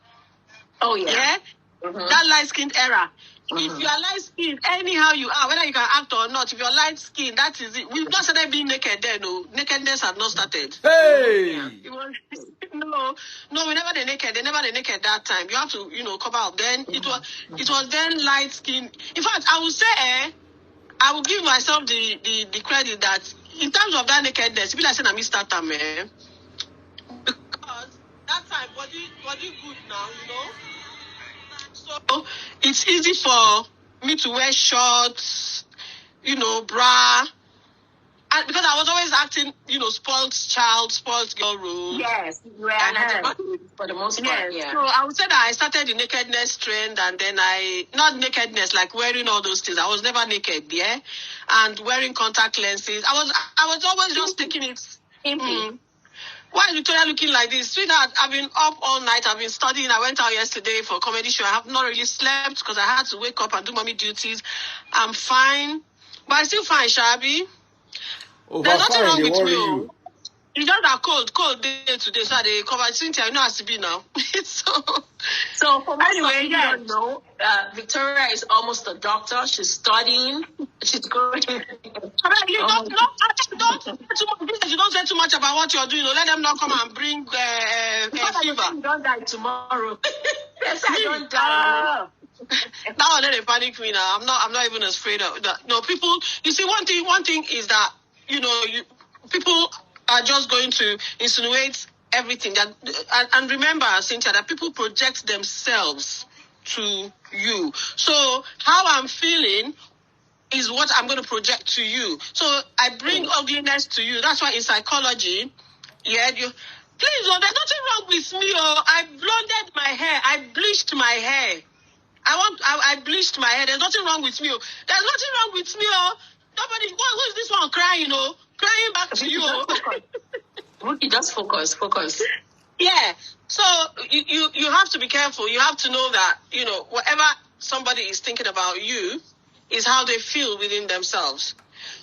Oh, yeah? Yeah? Mm-hmm. That light-skinned era. If you are light-skinned, anyhow you are, whether you can act or not, if you're light-skinned, that is it. We've not started being naked then, no. Nakedness had not started. Hey! No, we never the naked. They never the naked that time. You have to, cover up. Then it was then light-skinned. In fact, I would say, I will give myself the credit that in terms of that nakedness, people are saying I missed that time, because that time, body good now, So it's easy for me to wear shorts, bra. And because I was always acting, spoiled child, spoiled girl role. Yes, for the most part, yeah. So I would say that I started the nakedness trend, and then not nakedness, like wearing all those things. I was never naked, yeah? And wearing contact lenses. I was always just taking it. Why is Victoria looking like this? Sweetheart, I've been up all night. I've been studying. I went out yesterday for a comedy show. I have not really slept because I had to wake up and do mommy duties. I'm fine. But I'm still fine, Shabi. There's nothing wrong with me. It's just a cold day today. So they cover Cynthia. You know how to be now. So for most of you don't know, Victoria is almost a doctor. She's studying. She's going. You don't say too much about what you're doing. Let them not come and bring fever. Don't die tomorrow. Yes, I don't die. Now I'm not a panic me now. I'm not even afraid of that. No, people. You see, one thing is that people are just going to insinuate everything. And remember, Cynthia, that people project themselves to you. So how I'm feeling is what I'm going to project to you. So I bring ugliness to you. That's why in psychology, please, there's nothing wrong with me. I blonded my hair. I bleached my hair. I bleached my hair. There's nothing wrong with me. There's nothing wrong with me. Nobody. Who is this one crying? Crying back to you. Rookie, just focus. Yeah. So you have to be careful. You have to know that whatever somebody is thinking about you is how they feel within themselves.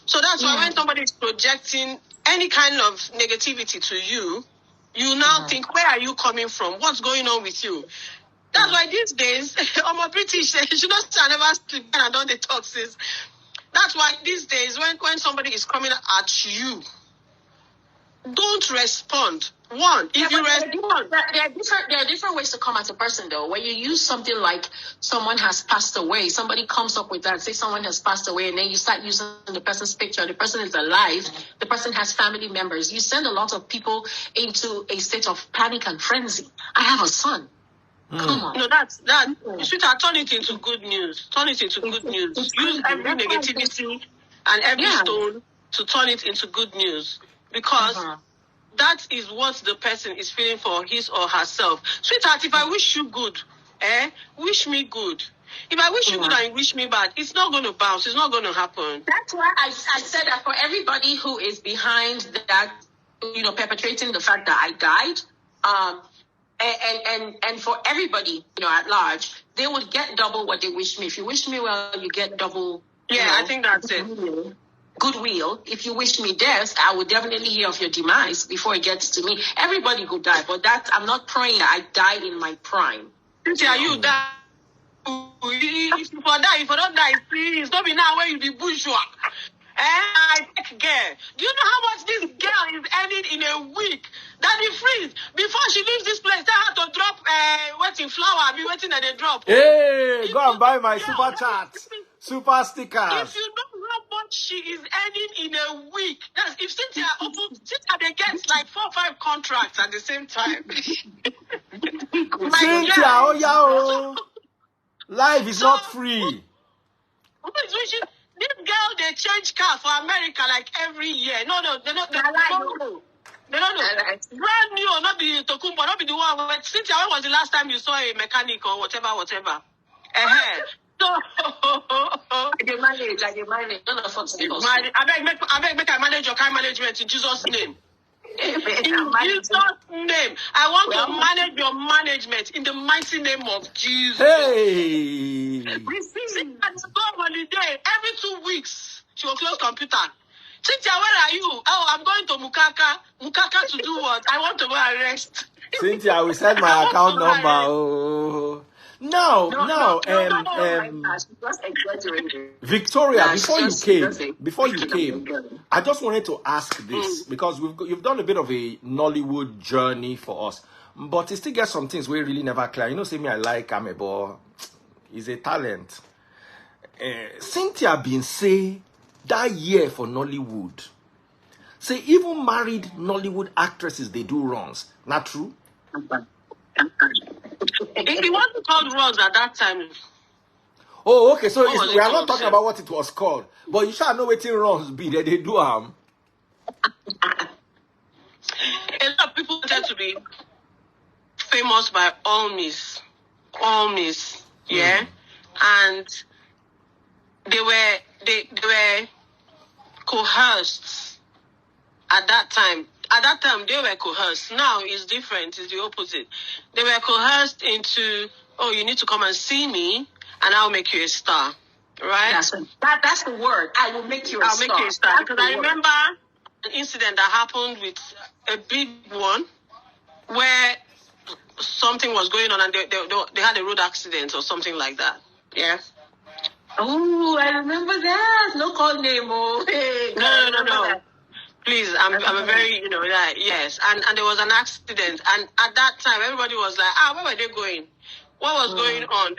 So that's why when somebody is projecting any kind of negativity to you, you now think, where are you coming from? What's going on with you? That's why these days, I'm a British. You know, I never sleep and I don't talk since. That's why these days, when somebody is coming at you, don't respond. One, if you respond, there are different ways to come at a person though. When you use something like someone has passed away, somebody comes up with that, say someone has passed away, and then you start using the person's picture. The person is alive. The person has family members. You send a lot of people into a state of panic and frenzy. I have a son. Come on. No, that. Sweetheart, turn it into good news. Turn it into good news. Use every negativity and every stone to turn it into good news, because that is what the person is feeling for his or herself. Sweetheart, if I wish you good, wish me good. If I wish you good and you wish me bad, it's not going to bounce. It's not going to happen. That's why I said that for everybody who is behind that, perpetrating the fact that I died, and for everybody, at large, they would get double what they wish me. If you wish me well, you get double. Yeah, I think that's it. Goodwill. If you wish me death, I would definitely hear of your demise before it gets to me. Everybody could die, but I'm not praying that I died in my prime. Cynthia, you die. If you don't die, please don't be now where you be bourgeois. I take care. Do you know how much this girl is earning in a week? Daddy Freeze, before she leaves this place, tell her to drop waiting flower. I'll be waiting at the drop. Hey, go and buy my super chat. Super stickers. If you know how much she is earning in a week, that's if Cynthia they get like 4 or 5 contracts at the same time. Cynthia, life is not free. This girl, they change car for America like every year. No, they don't. Brand new, not be Tokumbo, not be the one. Cynthia, when was the last time you saw a mechanic or whatever? So, I manage. Don't I beg, manage your car management in Jesus' name. In Jesus' name. I want to manage your management in the mighty name of Jesus. Hey! Cynthia go on holiday every 2 weeks. She will close computer. Cynthia, where are you? Oh, I'm going to Mukaka. Mukaka to do what? I want to go and rest. Cynthia, we send my account number. Victoria, before you came, I just wanted to ask this because you've done a bit of a Nollywood journey for us, but you still get some things we really never clear. Say me, I like Amebo. He's a talent. Cynthia been say that year for Nollywood. Say even married Nollywood actresses, they do runs. Not true? It wasn't called runs at that time. Oh, okay. So we are not talking about what it was called. But you shall know what runs be. They do A lot of people tend to be famous by all means. Yeah. And they were coerced at that time. At that time, they were coerced. Now it's different. It's the opposite. They were coerced into, you need to come and see me, and I'll make you a star. Right? That's the word. I will make you a star. I'll make you a star. Because I remember an incident that happened with a big one where something was going on and they had a road accident or something like that. Yeah. Oh, I remember that. No call name. Oh, hey, no. Please, I'm a very, yes. And there was an accident. And at that time, everybody was like, where were they going? What was going on?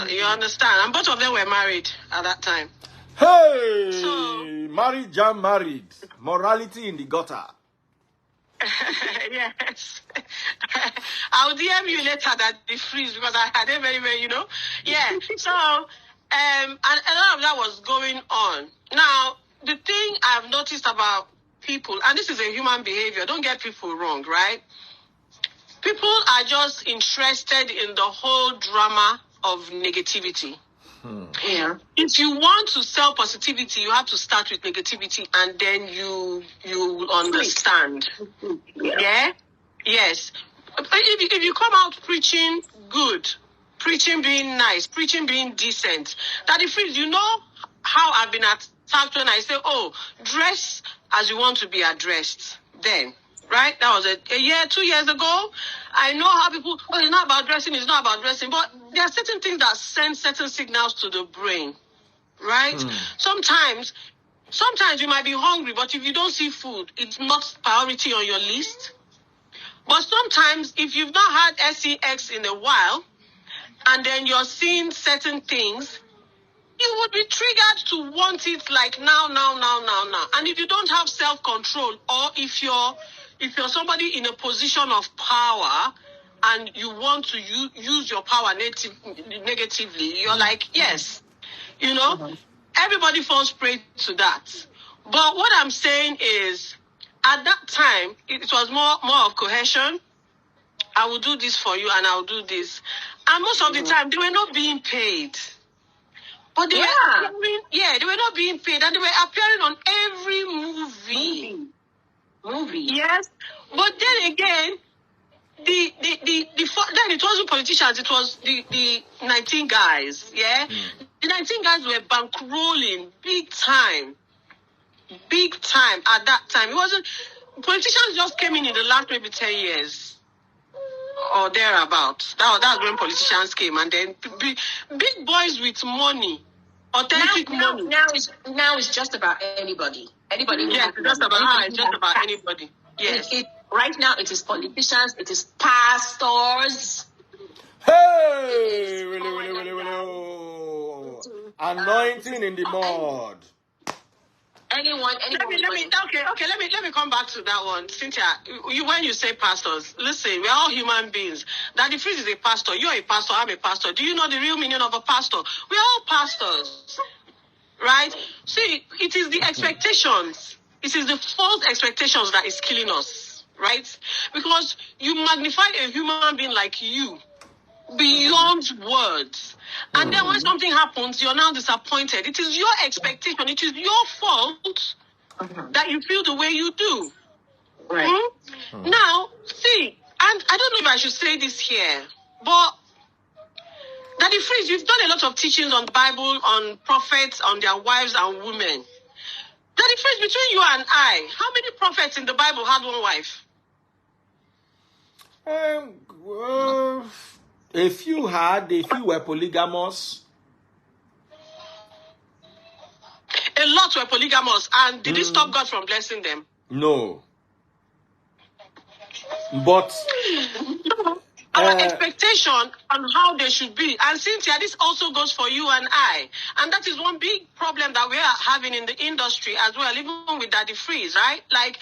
You understand? And both of them were married at that time. Hey! So, married, jam married. Morality in the gutter. Yes. I'll DM you later that they freeze because I had it very, very, Yeah. So, and a lot of that was going on. Now, the thing I've noticed about people, and this is a human behavior, don't get people wrong, right? People are just interested in the whole drama of negativity. Yeah. If you want to sell positivity, you have to start with negativity, and then you will understand. Yeah? Yes. If you come out preaching good, preaching being nice, preaching being decent, that if you know how I've been attacked when I say, dress as you want to be addressed. Then, right? That was a year, 2 years ago. I know how people, it's not about dressing, but there are certain things that send certain signals to the brain, right? Sometimes Sometimes you might be hungry, but if you don't see food, it's not priority on your list. But sometimes, if you've not had SEX in a while, and then you're seeing certain things, you would be triggered to want it like now. And if you don't have self-control, or if you're somebody in a position of power and you want to use your power negatively, you're like, yes, everybody falls prey to that. But what I'm saying is, at that time, it was more of cohesion. I will do this for you and I'll do this. And most of the time, they were not being paid. But they were not being paid, and they were appearing on every movie. Yes. But then again, then it wasn't politicians, it was the 19 guys. Yeah. The 19 guys were bankrolling big time at that time. It wasn't, politicians just came in the last maybe 10 years. Or thereabouts. That's when politicians came, and then big boys with money, authentic money. Now it's just about anybody. Anybody. Yes, it's just about anybody. Yes. Right now, it is politicians. It is pastors. Hey, anointing in the mud. Anyone. Let me come back to that one, Cynthia. When you say pastors, listen, we're all human beings. Daddy Freeze is a pastor. You're a pastor. I'm a pastor. Do you know the real meaning of a pastor? We're all pastors, right? See, it is the expectations. It is the false expectations that is killing us, right? Because you magnify a human being like you beyond words. And then when something happens, you're now disappointed. It is your expectation. It is your fault that you feel the way you do. Right. Now, see, and I don't know if I should say this here, but Daddy Freeze, you've done a lot of teachings on the Bible, on prophets, on their wives and women. Daddy Freeze, between you and I, how many prophets in the Bible had one wife? If you were polygamous. A lot were polygamous, and did it stop God from blessing them? No. But our expectation on how they should be. And Cynthia, this also goes for you and I. And that is one big problem that we are having in the industry as well, even with Daddy Freeze, right? Like,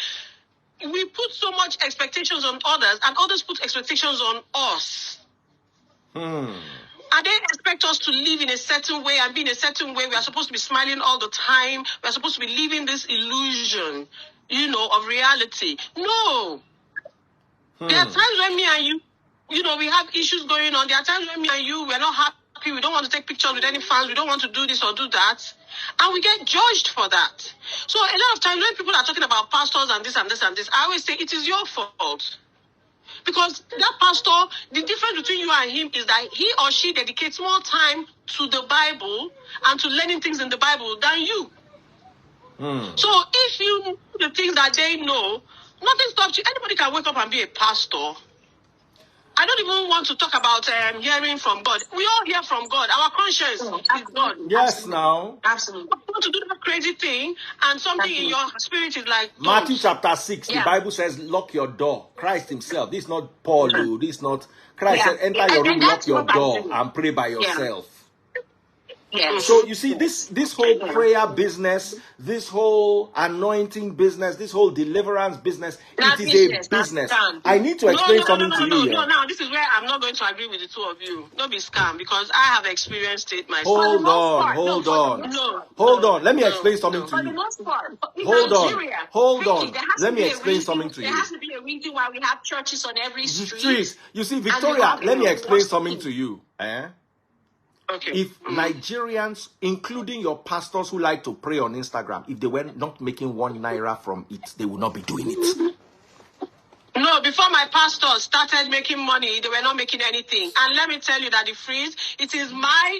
we put so much expectations on others, and others put expectations on us. And they expect us to live in a certain way and be in a certain way. We are supposed to be smiling all the time. We are supposed to be living this illusion, of reality. No. There are times when me and you, we have issues going on. There are times when me and you, we're not happy. We don't want to take pictures with any fans. We don't want to do this or do that. And we get judged for that. So a lot of times when people are talking about pastors and this and this and this, I always say it is your fault. Because that pastor, the difference between you and him is that he or she dedicates more time to the Bible and to learning things in the Bible than you. So if you know the things that they know, nothing stops you. Anybody can wake up and be a pastor. I don't even want to talk about hearing from God. We all hear from God. Our conscience is God. Yes, Absolutely. now. Absolutely. You want to do that crazy thing, and something in your spirit is like, Matthew chapter 6, the Bible says, lock your door. Christ himself. This is not Paul, this is not... Christ said, enter your room, lock your door, and pray by yourself. Yes. So you see, this whole prayer business, this whole anointing business, this whole deliverance business, it is a business. I need to explain something to you. No, this is where I'm not going to agree with the two of you. Don't be scam, because I have experienced it myself. Hold on. Let me explain something to For the you. most part, in Nigeria, hold on. there has Let to me be a explain reason- something to There you. has to be a reason why we have churches on every street. Streets. You see, Victoria, let me explain something to you. Okay. If Nigerians, including your pastors who like to pray on Instagram, if they were not making 1 naira from it, they would not be doing it. No, before my pastors started making money, they were not making anything. And let me tell you that the Freeze, it is my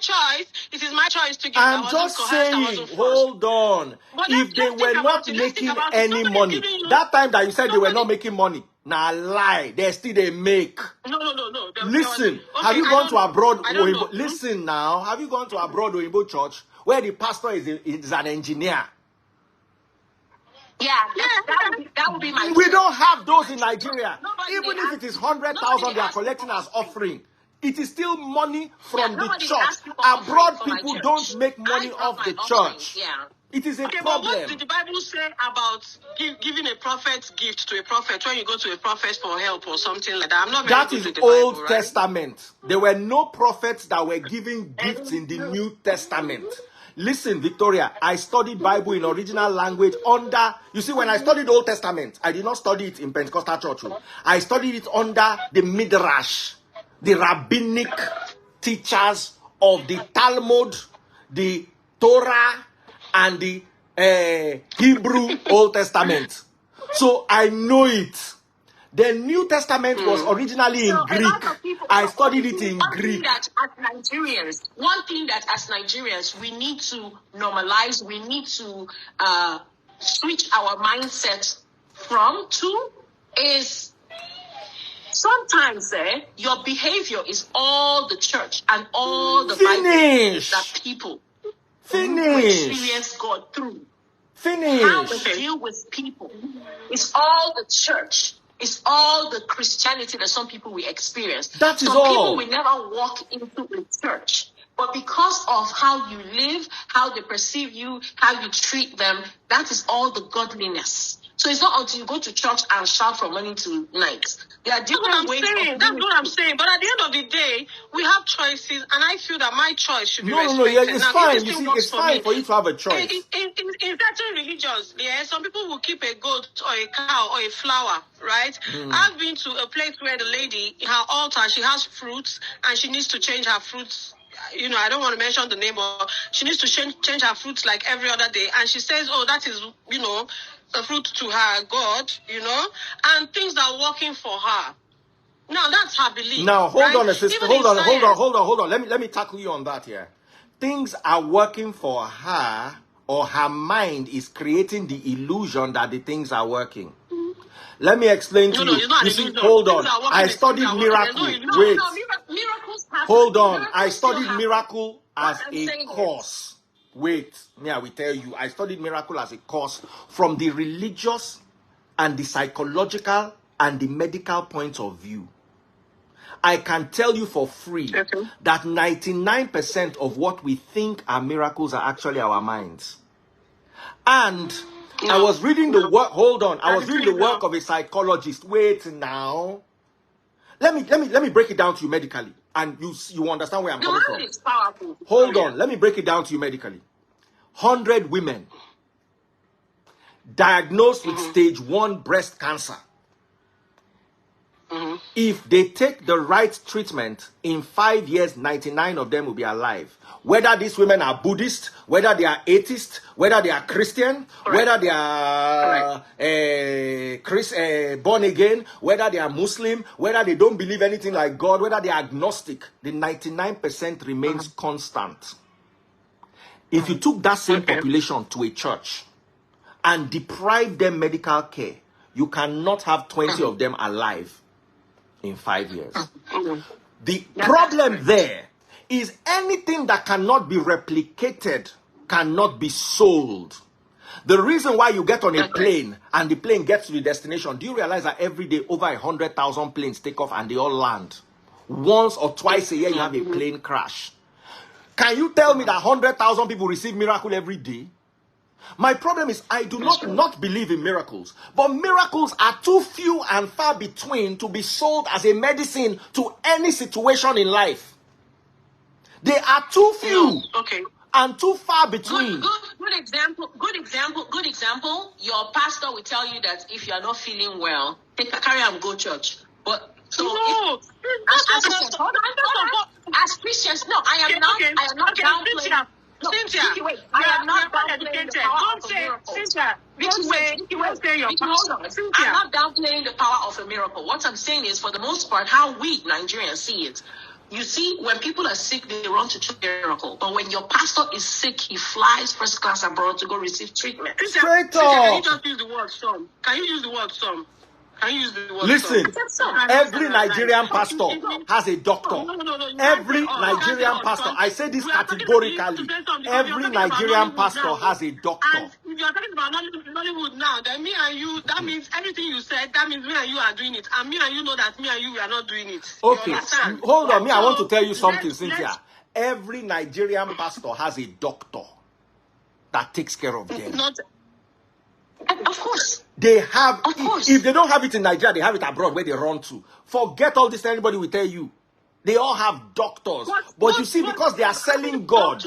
choice. It is my choice to give. I'm just saying, hold on. If they were not making any money, that time that you said they were not making money, nah lie, they still they make. No. Listen, have you gone to abroad? Listen now, have you gone to abroad Oyibo church where the pastor is an engineer Yeah, that would be my. We don't have those in Nigeria. Nobody Even if it is 100,000 nobody they are asked collecting for as offering, it is still money from the nobody church. asked for Abroad offering for my people church. don't make money I brought off my the offering, church. yeah. It is a Okay, but problem. what did the Bible say about giving a prophet gift to a prophet when you go to a prophet for help or something like that? I'm not very That good is with the Old Bible, right? Testament. There were no prophets that were giving gifts in the New Testament. Listen, Victoria, I studied Bible in original language under, you see, when I studied Old Testament, I did not study it in Pentecostal church. I studied it under the Midrash, the rabbinic teachers of the Talmud, the Torah, and the Hebrew Old Testament. So I know it. The New Testament was originally in Greek. I studied it in Greek. One thing that as Nigerians we need to normalize, we need to switch our mindset to is sometimes your behavior is all the church and all the Bible that people who experience God through. How we deal with people is all the church. It's all the Christianity that some people will experience. That is some all. People will never walk into a church. But because of how you live, how they perceive you, how you treat them, that is all the godliness. So it's not until you go to church and shout from morning to night. There are different ways. That's what I'm saying. But at the end of the day, we have choices, and I feel that my choice should be respected. No, yeah, it's now, fine. You see, it's fine for you to have a choice. In certain religions, some people will keep a goat or a cow or a flower, right? I've been to a place where the lady, her altar, she has fruits, and she needs to change her fruits. I don't want to mention the name, but she needs to change her fruits like every other day. And she says, oh, that is, the fruit to her God, and things are working for her. Now, that's her belief. Now, hold on, sister. Even Hold on. Let me tackle you on that here. Things are working for her, or her mind is creating the illusion that the things are working. Let me explain to you. You see, hold on. I studied miracle. Wait. Hold on. I studied miracle as a course. Wait. I will tell you. I studied miracle as a course from the religious and the psychological and the medical point of view. I can tell you for free that 99% of what we think are miracles are actually our minds. And I was reading the work. Hold on. I was reading the work of a psychologist. Wait now. Let me break it down to you medically, and you understand where I'm coming from. Is powerful. Hold on. Let me break it down to you medically. 100 women diagnosed with stage 1 breast cancer. If they take the right treatment, in 5 years, 99 of them will be alive. Whether these women are Buddhist, whether they are atheist, whether they are Christian, whether they are born again, whether they are Muslim, whether they don't believe anything like God, whether they are agnostic, the 99% remains constant. If you took that same population to a church and deprive them medical care, you cannot have 20 of them alive in 5 years. The problem there is anything that cannot be replicated cannot be sold. The reason why you get on a plane and the plane gets to the destination, do you realize that every day over 100,000 planes take off and they all land? Once or twice a year you have a plane crash. Can you tell me that 100,000 people receive miracle every day? My problem is I do not believe in miracles. But miracles are too few and far between to be sold as a medicine to any situation in life. They are too few and too far between. Good example. Your pastor will tell you that if you are not feeling well, carry and go church. But as Christians, no, I am not downplaying. Cynthia, I am not downplaying the power of a miracle. Cynthia, I'm not downplaying the power of a miracle. What I'm saying is, for the most part, how we Nigerians see it. You see, when people are sick, they run to church miracle. But when your pastor is sick, he flies first class abroad to go receive treatment. Straight Cynthia, can you up. just use the word some? Can you use the word some? Listen, every Nigerian pastor has a doctor. Every Nigerian pastor, I say this categorically, every Nigerian pastor has a doctor. you're talking about Nollywood now, then me and you, that means everything you said, that means me and you are doing it. And me and you know that me and you, we are not doing it. Okay, hold on. I want to tell you something, Cynthia. Every Nigerian pastor has a doctor that takes care of them. Of course. They have, of course. If they don't have it in Nigeria, they have it abroad where they run to. Forget all this, anybody will tell you. They all have doctors. But you see, because they are selling God.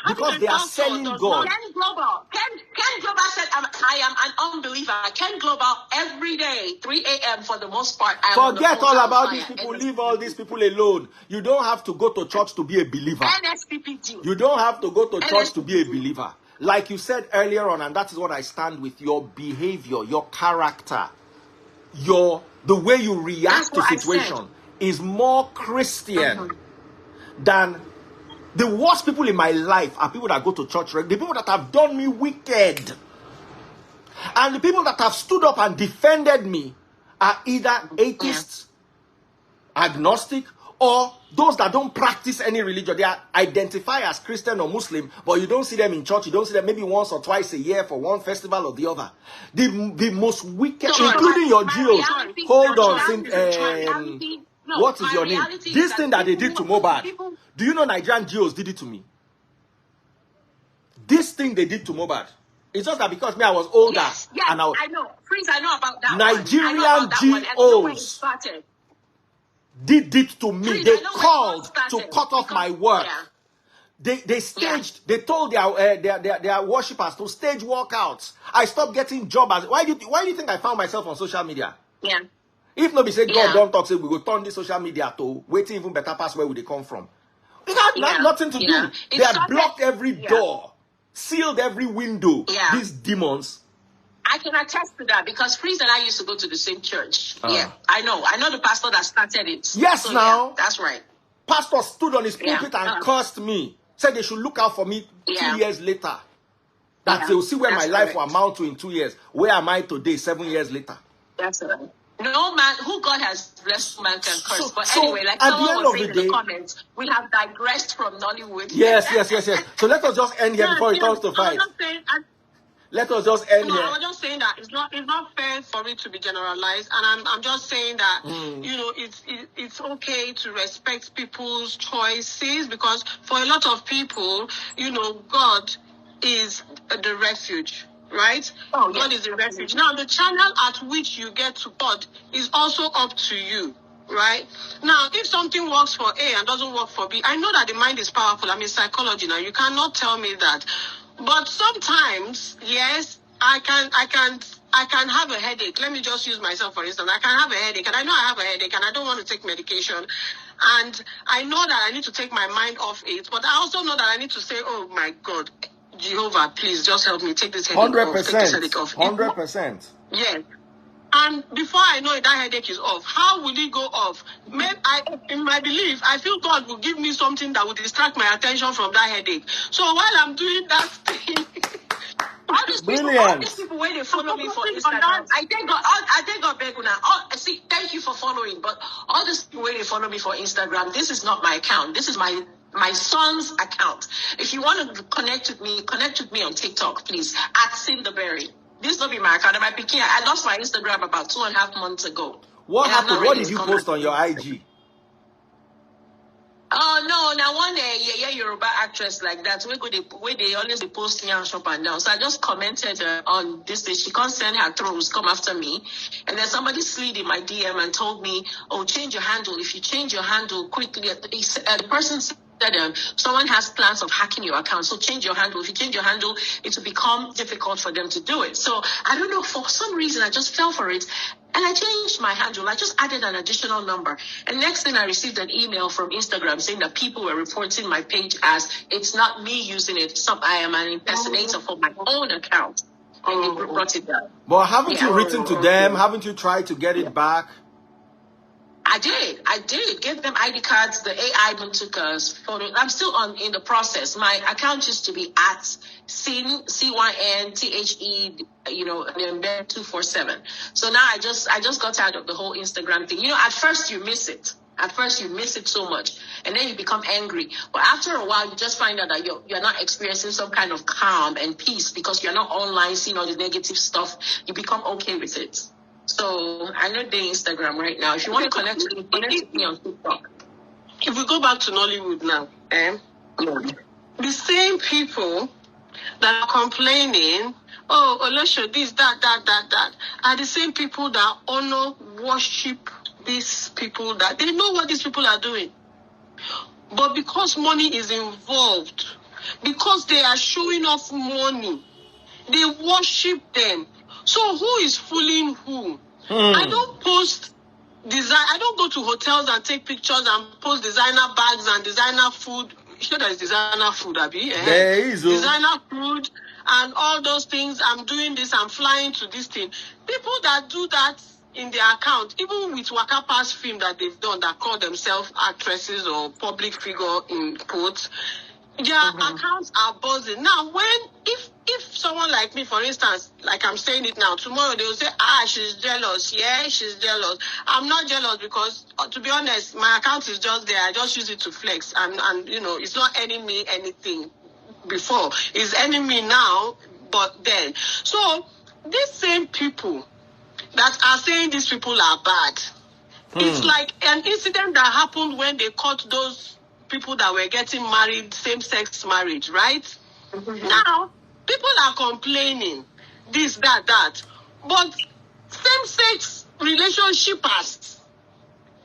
Because they are selling God. Ken Global said, I am an unbeliever. Ken Global, every day, 3 a.m. for the most part. Forget all about these people. Leave all these people alone. You don't have to go to church to be a believer. NSPPD. You don't have to go to church to be a believer. Like you said earlier on, and that is what I stand with, your behavior, your character, the way you react to situation is more Christian than the worst people in my life are people that go to church, the people that have done me wicked. And the people that have stood up and defended me are either atheists, agnostic, or those that don't practice any religion. They identify as Christian or Muslim, but you don't see them in church. You don't see them maybe once or twice a year for one festival or the other. The most wicked, including your Jews. Hold on, what is your name? This thing that they did to Mohbad. Do you know Nigerian Jews did it to me? This thing they did to Mohbad. It's just that because I was older. Yes, and I know. Prince, I know about that Nigerian Jews did it to me. Please, they called to cut off my work. Yeah. They staged. Yeah. They told their worshippers to stage walkouts. I stopped getting jobs. Why do you think I found myself on social media? Yeah. If nobody say God don't talk, say we go turn this social media to waiting even better past where would they come from? They had nothing to do. They had blocked every door, sealed every window. Yeah. These demons. I can attest to that because Priest and I used to go to the same church. Yeah, I know the pastor that started it. Yes, so, now. Yeah, that's right. Pastor stood on his pulpit and cursed me. Said they should look out for me 2 years later. That they'll see where my life will amount to in 2 years. Where am I today, 7 years later? That's right. No man, who God has blessed, man can curse. But anyway, like someone was saying in the comments, we have digressed from Nollywood. Yes. So let us just end here before it turns to fight. Let us just end here. I was just saying that it's not fair for it to be generalized, and I'm just saying that it's okay to respect people's choices because for a lot of people, God is the refuge. Right? Oh, God is a refuge. Now, the channel at which you get to God is also up to you. Right? Now, if something works for A and doesn't work for B, I know that the mind is powerful. I'm in psychology now. You cannot tell me that. But sometimes, yes, I can have a headache. Let me just use myself for instance. I can have a headache, and I know I have a headache, and I don't want to take medication. And I know that I need to take my mind off it, but I also know that I need to say, oh my God, Jehovah, please just help me take this headache 100%, off. Take this headache off. 100%. Yes. And before I know it, that headache is off. How will it go off? In my belief, I feel God will give me something that will distract my attention from that headache. So while I'm doing that thing, all these people when they follow me for Instagram, I thank God, Beguna. See, thank you for following. But all these people when they follow me for Instagram, this is not my account. This is my son's account. If you want to connect with me on TikTok, please, at Cinderberry. This will be my account. I lost my Instagram about 2.5 months ago. What happened? What did you post on your IG? Oh no! Now one day, Yoruba actress like that. Where they always be posting and shop and down. So I just commented on this day. She can't send her throws, come after me, and then somebody slid in my DM and told me, "Oh, change your handle. If you change your handle quickly," the person said, someone has plans of hacking your account, so change your handle. If you change your handle, it will become difficult for them to do it. So I don't know, for some reason I just fell for it and I changed my handle. I just added an additional number, and next thing I received an email from Instagram saying that people were reporting my page as it's not me using it, I am an impersonator for my own account, and they brought it down. But haven't you written to them? Haven't you tried to get it back? I did. Give them ID cards. The AI even took a photo. I'm still in the process. My account used to be at CYNTHE, and then 247. So now I just got tired of the whole Instagram thing. At first you miss it. At first, you miss it so much, and then you become angry. But after a while, you just find out that you're not experiencing some kind of calm and peace because you're not online seeing all the negative stuff. You become okay with it. So I know they're Instagram right now. If you want to connect with me on TikTok. If we go back to Nollywood now, the same people that are complaining, oh, Olosho, this, that, are the same people that honor, worship these people, that they know what these people are doing. But because money is involved, because they are showing off money, they worship them. So who is fooling who? I don't post design. I don't go to hotels and take pictures and post designer bags and designer food. Sure, there's designer food, Abi. There is designer food and all those things. I'm doing this. I'm flying to this thing. People that do that in their account, even with Waka Pass film that they've done, that call themselves actresses or public figure in quotes, their accounts are buzzing. Now, if someone like me, for instance, like I'm saying it now, tomorrow they will say, she's jealous. Yeah, she's jealous. I'm not jealous because, to be honest, my account is just there. I just use it to flex. And it's not earning me anything before. It's earning me now, but then. So, these same people that are saying these people are bad, it's like an incident that happened when they caught those people that were getting married, same-sex marriage, right? Now, people are complaining, this, that. But same-sex relationshipers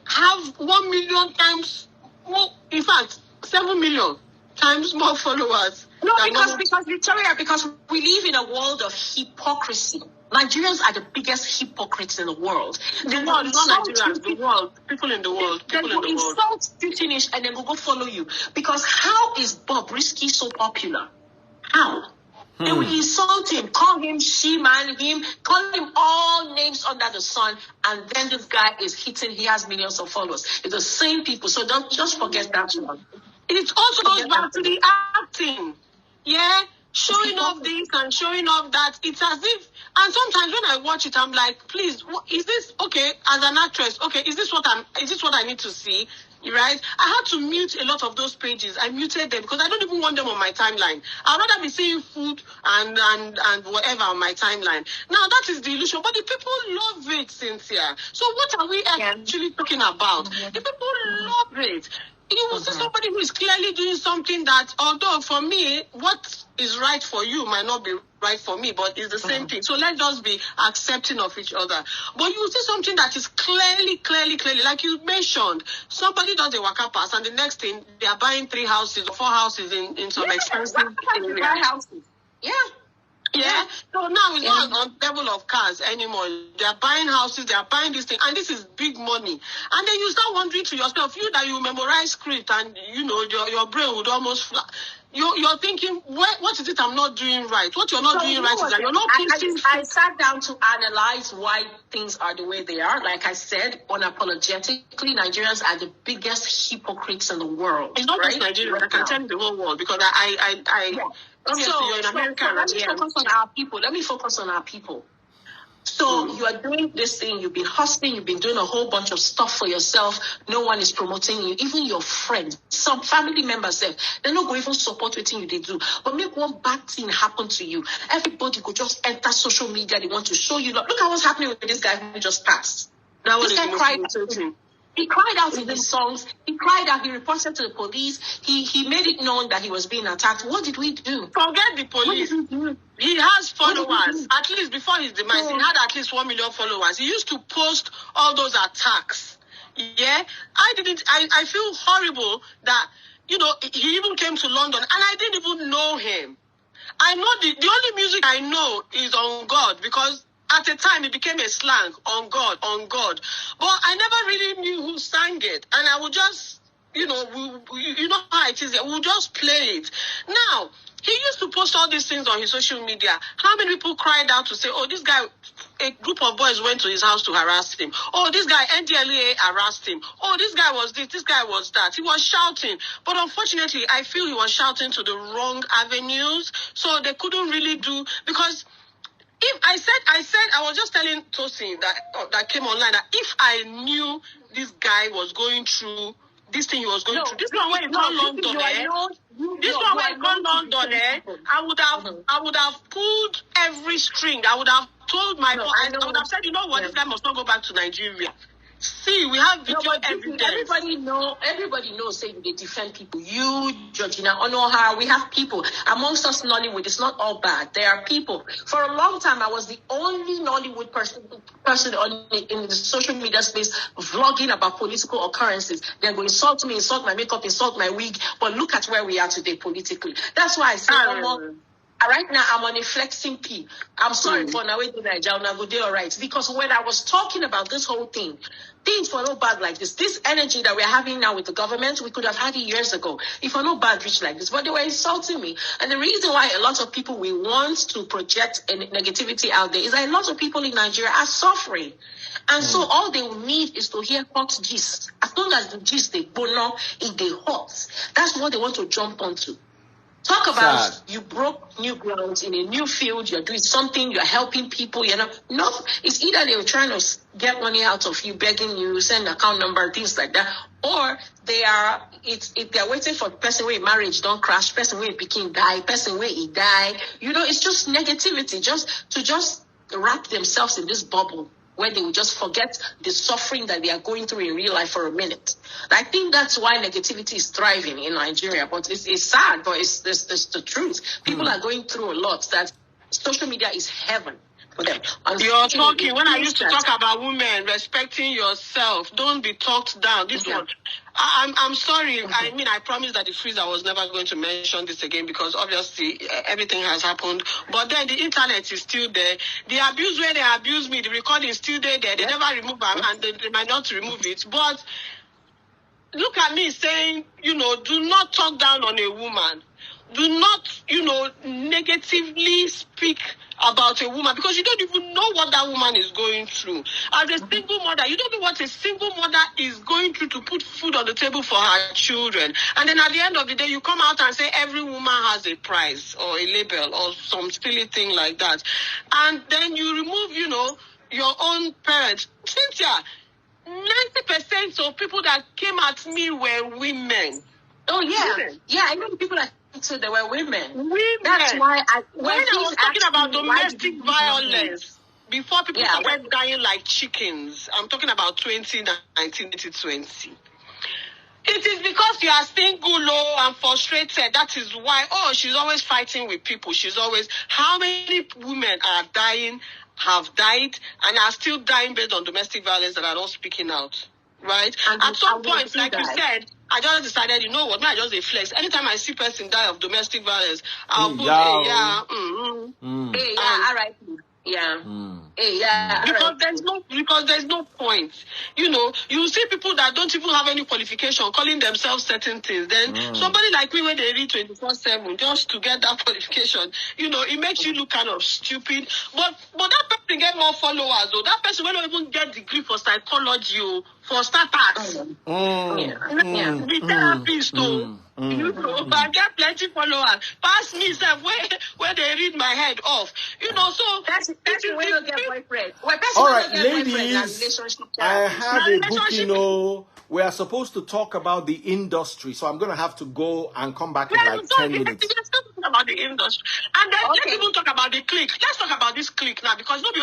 have 1 million times more, in fact, 7 million times more followers. No, because Victoria, because we live in a world of hypocrisy. Nigerians are the biggest hypocrites in the world. The world, not Nigerians, the world. People in the world. They will insult you, finish, and then we'll go follow you. Because how is Bobrisky so popular? How? They will insult him, call him she-man, call him all names under the sun, and then this guy is hitting, he has millions of followers. It's the same people, so don't just forget that one. It also goes back to the acting. Yeah? Showing off this and showing off that. It's as if, and sometimes when I watch it, I'm like, please, is this okay as an actress? Okay, is this what I need to see? Right? I had to mute a lot of those pages. I muted them because I don't even want them on my timeline. I'd rather be seeing food and whatever on my timeline. Now that is the illusion, but the people love it, Cynthia. So what are we actually talking about? The people love it. You will see somebody who is clearly doing something that, although for me, what is right for you might not be right for me, but it's the same thing. So let's just be accepting of each other. But you will see something that is clearly, like you mentioned, somebody does a Waka Pass, and the next thing, they are buying 3 houses or 4 houses in some expensive houses. Yeah. So now it's not on level of cars anymore. They are buying houses, they are buying this thing, and this is big money. And then you start wondering to yourself, you that you memorize script and your brain would almost fly. You're thinking, what is it I'm not doing right? What you're not doing right is that you're not pushing. I sat down to analyze why things are the way they are. Like I said, unapologetically, Nigerians are the biggest hypocrites in the world. It's not just Nigeria. I can tell you the whole world because obviously you're in America. Let me focus on our people. So you are doing this thing, you've been hustling, you've been doing a whole bunch of stuff for yourself. No one is promoting you, even your friends, some family members, they're not going to even support what you do. But make one bad thing happen to you. Everybody could just enter social media, they want to show you. Look at what's happening with this guy who just passed. This guy cried. He cried out in his songs. He cried out. He reported to the police. He made it known that he was being attacked. What did we do? Forget the police. He has followers. At least before his demise, he had at least 1 million followers. He used to post all those attacks. Yeah? I feel horrible that, he even came to London and I didn't even know him. I know the only music I know is On God because at the time, it became a slang, on God. But I never really knew who sang it. And I would just, you know how it is. We would just play it. Now, he used to post all these things on his social media. How many people cried out to say, oh, this guy, a group of boys went to his house to harass him. Oh, this guy, NDLEA harassed him. Oh, this guy was this guy was that. He was shouting. But unfortunately, I feel he was shouting to the wrong avenues. So they couldn't really do, because if I was just telling Tosin that came online that if I knew this guy was going through this thing he was going through, this one where he called London, I would have pulled every string. I would have told I would have said, you know what, this guy must not go back to Nigeria. See, we have video evidence. Everybody knows saying they defend people. You, Georgina, Onoha, we have people. Amongst us Nollywood, it's not all bad. There are people. For a long time, I was the only Nollywood person in the social media space vlogging about political occurrences. They're going to insult me, insult my makeup, insult my wig. But look at where we are today politically. That's why I say, right now, I'm on a flexing P. I'm sorry for now, Nigeria, go there, all right. Because when I was talking about this whole thing, things were not bad like this. This energy that we're having now with the government, we could have had it years ago. If we're not bad rich like this, but they were insulting me. And the reason why a lot of people we want to project negativity out there is that a lot of people in Nigeria are suffering. And so all they will need is to hear hot gist. As long as the gist they bono, if they hot, that's what they want to jump onto. Talk about you broke new grounds in a new field, you're doing something, you're helping people, no, it's either they're trying to get money out of you, begging you, send account number, things like that, or they're waiting for the person where marriage don't crash, person where picking die, person where he die. It's just negativity, just wrap themselves in this bubble where they will just forget the suffering that they are going through in real life for a minute. I think that's why negativity is thriving in Nigeria. But it's sad, but it's the truth. People are going through a lot. That social media is heaven for them. You're talking, when I used to talk about women, respecting yourself, don't be talked down. This one. I'm sorry. I mean, I promised that the freezer was never going to mention this again because obviously everything has happened. But then the internet is still there. The abuse where they abuse me, the recording is still there. They never remove them and they might not remove it. But look at me saying, do not talk down on a woman. Do not, negatively speak about a woman because you don't even know what that woman is going through. As a single mother, you don't know what a single mother is going through to put food on the table for her children. And then at the end of the day, you come out and say every woman has a price or a label or some silly thing like that. And then you remove, your own parents. Cynthia, 90% of people that came at me were women. Oh, yeah. Women. Yeah, I know the people that so there were women. That's why when I was talking about domestic violence, before people started dying like chickens, I'm talking about 2019, 2020. It is because you are single, low, and frustrated. That is why, she's always fighting with people. How many women are dying, have died, and are still dying based on domestic violence that are not speaking out? Right? And at some point, like you said, I just decided, you know what, I just a flex. Anytime I see person die of domestic violence, I'll put all right. Yeah. Because there's no point. You see people that don't even have any qualification calling themselves certain things. Then somebody like me when they read 24/7 just to get that qualification, it makes you look kind of stupid. But that person get more followers though. That person will not even get degree for psychology for starters. The therapist though. I get plenty followers. Pass me self where they read my head off. So that's the way you get boyfriend. All right, ladies, I have a booking. We are supposed to talk about the industry, so I'm going to have to go and come back in like 10 minutes. Let's talk about the industry, and then let's even talk about the clique. Let's talk about this clique now because not be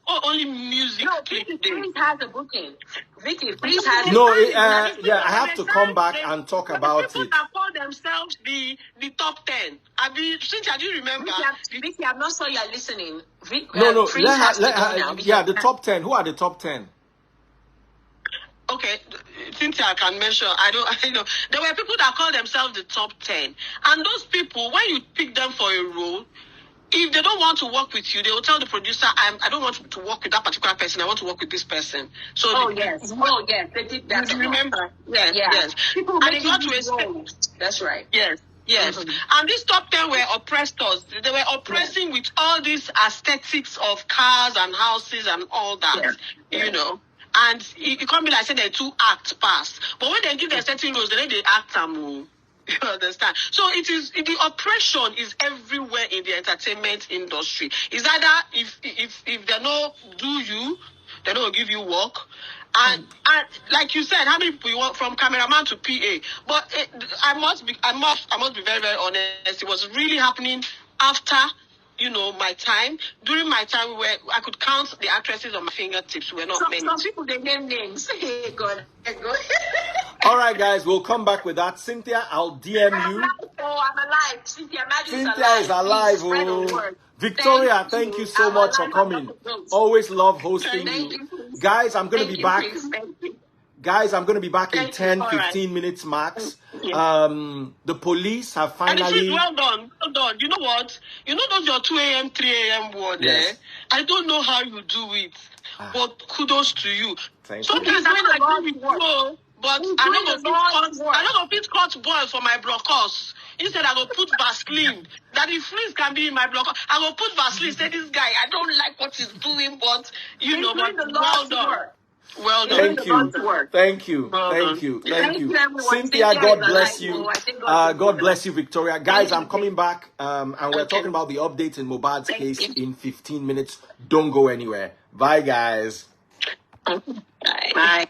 only music. No, clique. Please has a booking. Vicky, please has. No, I have to come back and talk about people it. That call themselves the top 10. Cynthia, do you remember? Vicky, I'm not sure you're listening. No. The top 10. Who are the top 10? Okay, Cynthia can mention. I know. There were people that call themselves the top 10. And those people, when you pick them for a role, if they don't want to work with you, they will tell the producer, I don't want to work with that particular person. I want to work with this person. So yes. They did that. You remember? Yes. People and they got to a That's right. Yes. And these top 10 were oppressors. They were oppressing with all these aesthetics of cars and houses and all that, And it can't be like say they two act pass. But when they give their certain roles, then they act You understand? So the oppression is everywhere in the entertainment industry. It's either if they don't do you, they don't give you work. And like you said, how many people you want, from cameraman to PA? But I must be very, very honest. It was really happening after, my time. During my time, where I could count the actresses on my fingertips. We're not many. Some people, they name names. Hey, God. All right, guys, we'll come back with that. Cynthia, I'll DM you. I'm alive. Cynthia Amadi is alive. Oh. Victoria, thank you so much for coming. Always love hosting you. Guys, I'm going to be back. Guys, I'm going to be back in 10, 15 minutes max. The police have finally... Well done. You know what? You know those your 2 a.m., 3 a.m. word there? I don't know how you do it, but kudos to you. Sometimes when I do it, but I don't fit cut boil for my blockers. Instead, I will put Vaseline. That the freeze can be in my blocker. I will put Vaseline. Say, this guy, I don't like what he's doing, but, but well done. Well done. Thank you. Cynthia, God bless you. God bless you, Victoria. Guys, I'm coming back, and we're talking about the updates in Mohbad's case in 15 minutes. Don't go anywhere. Bye, guys. Bye.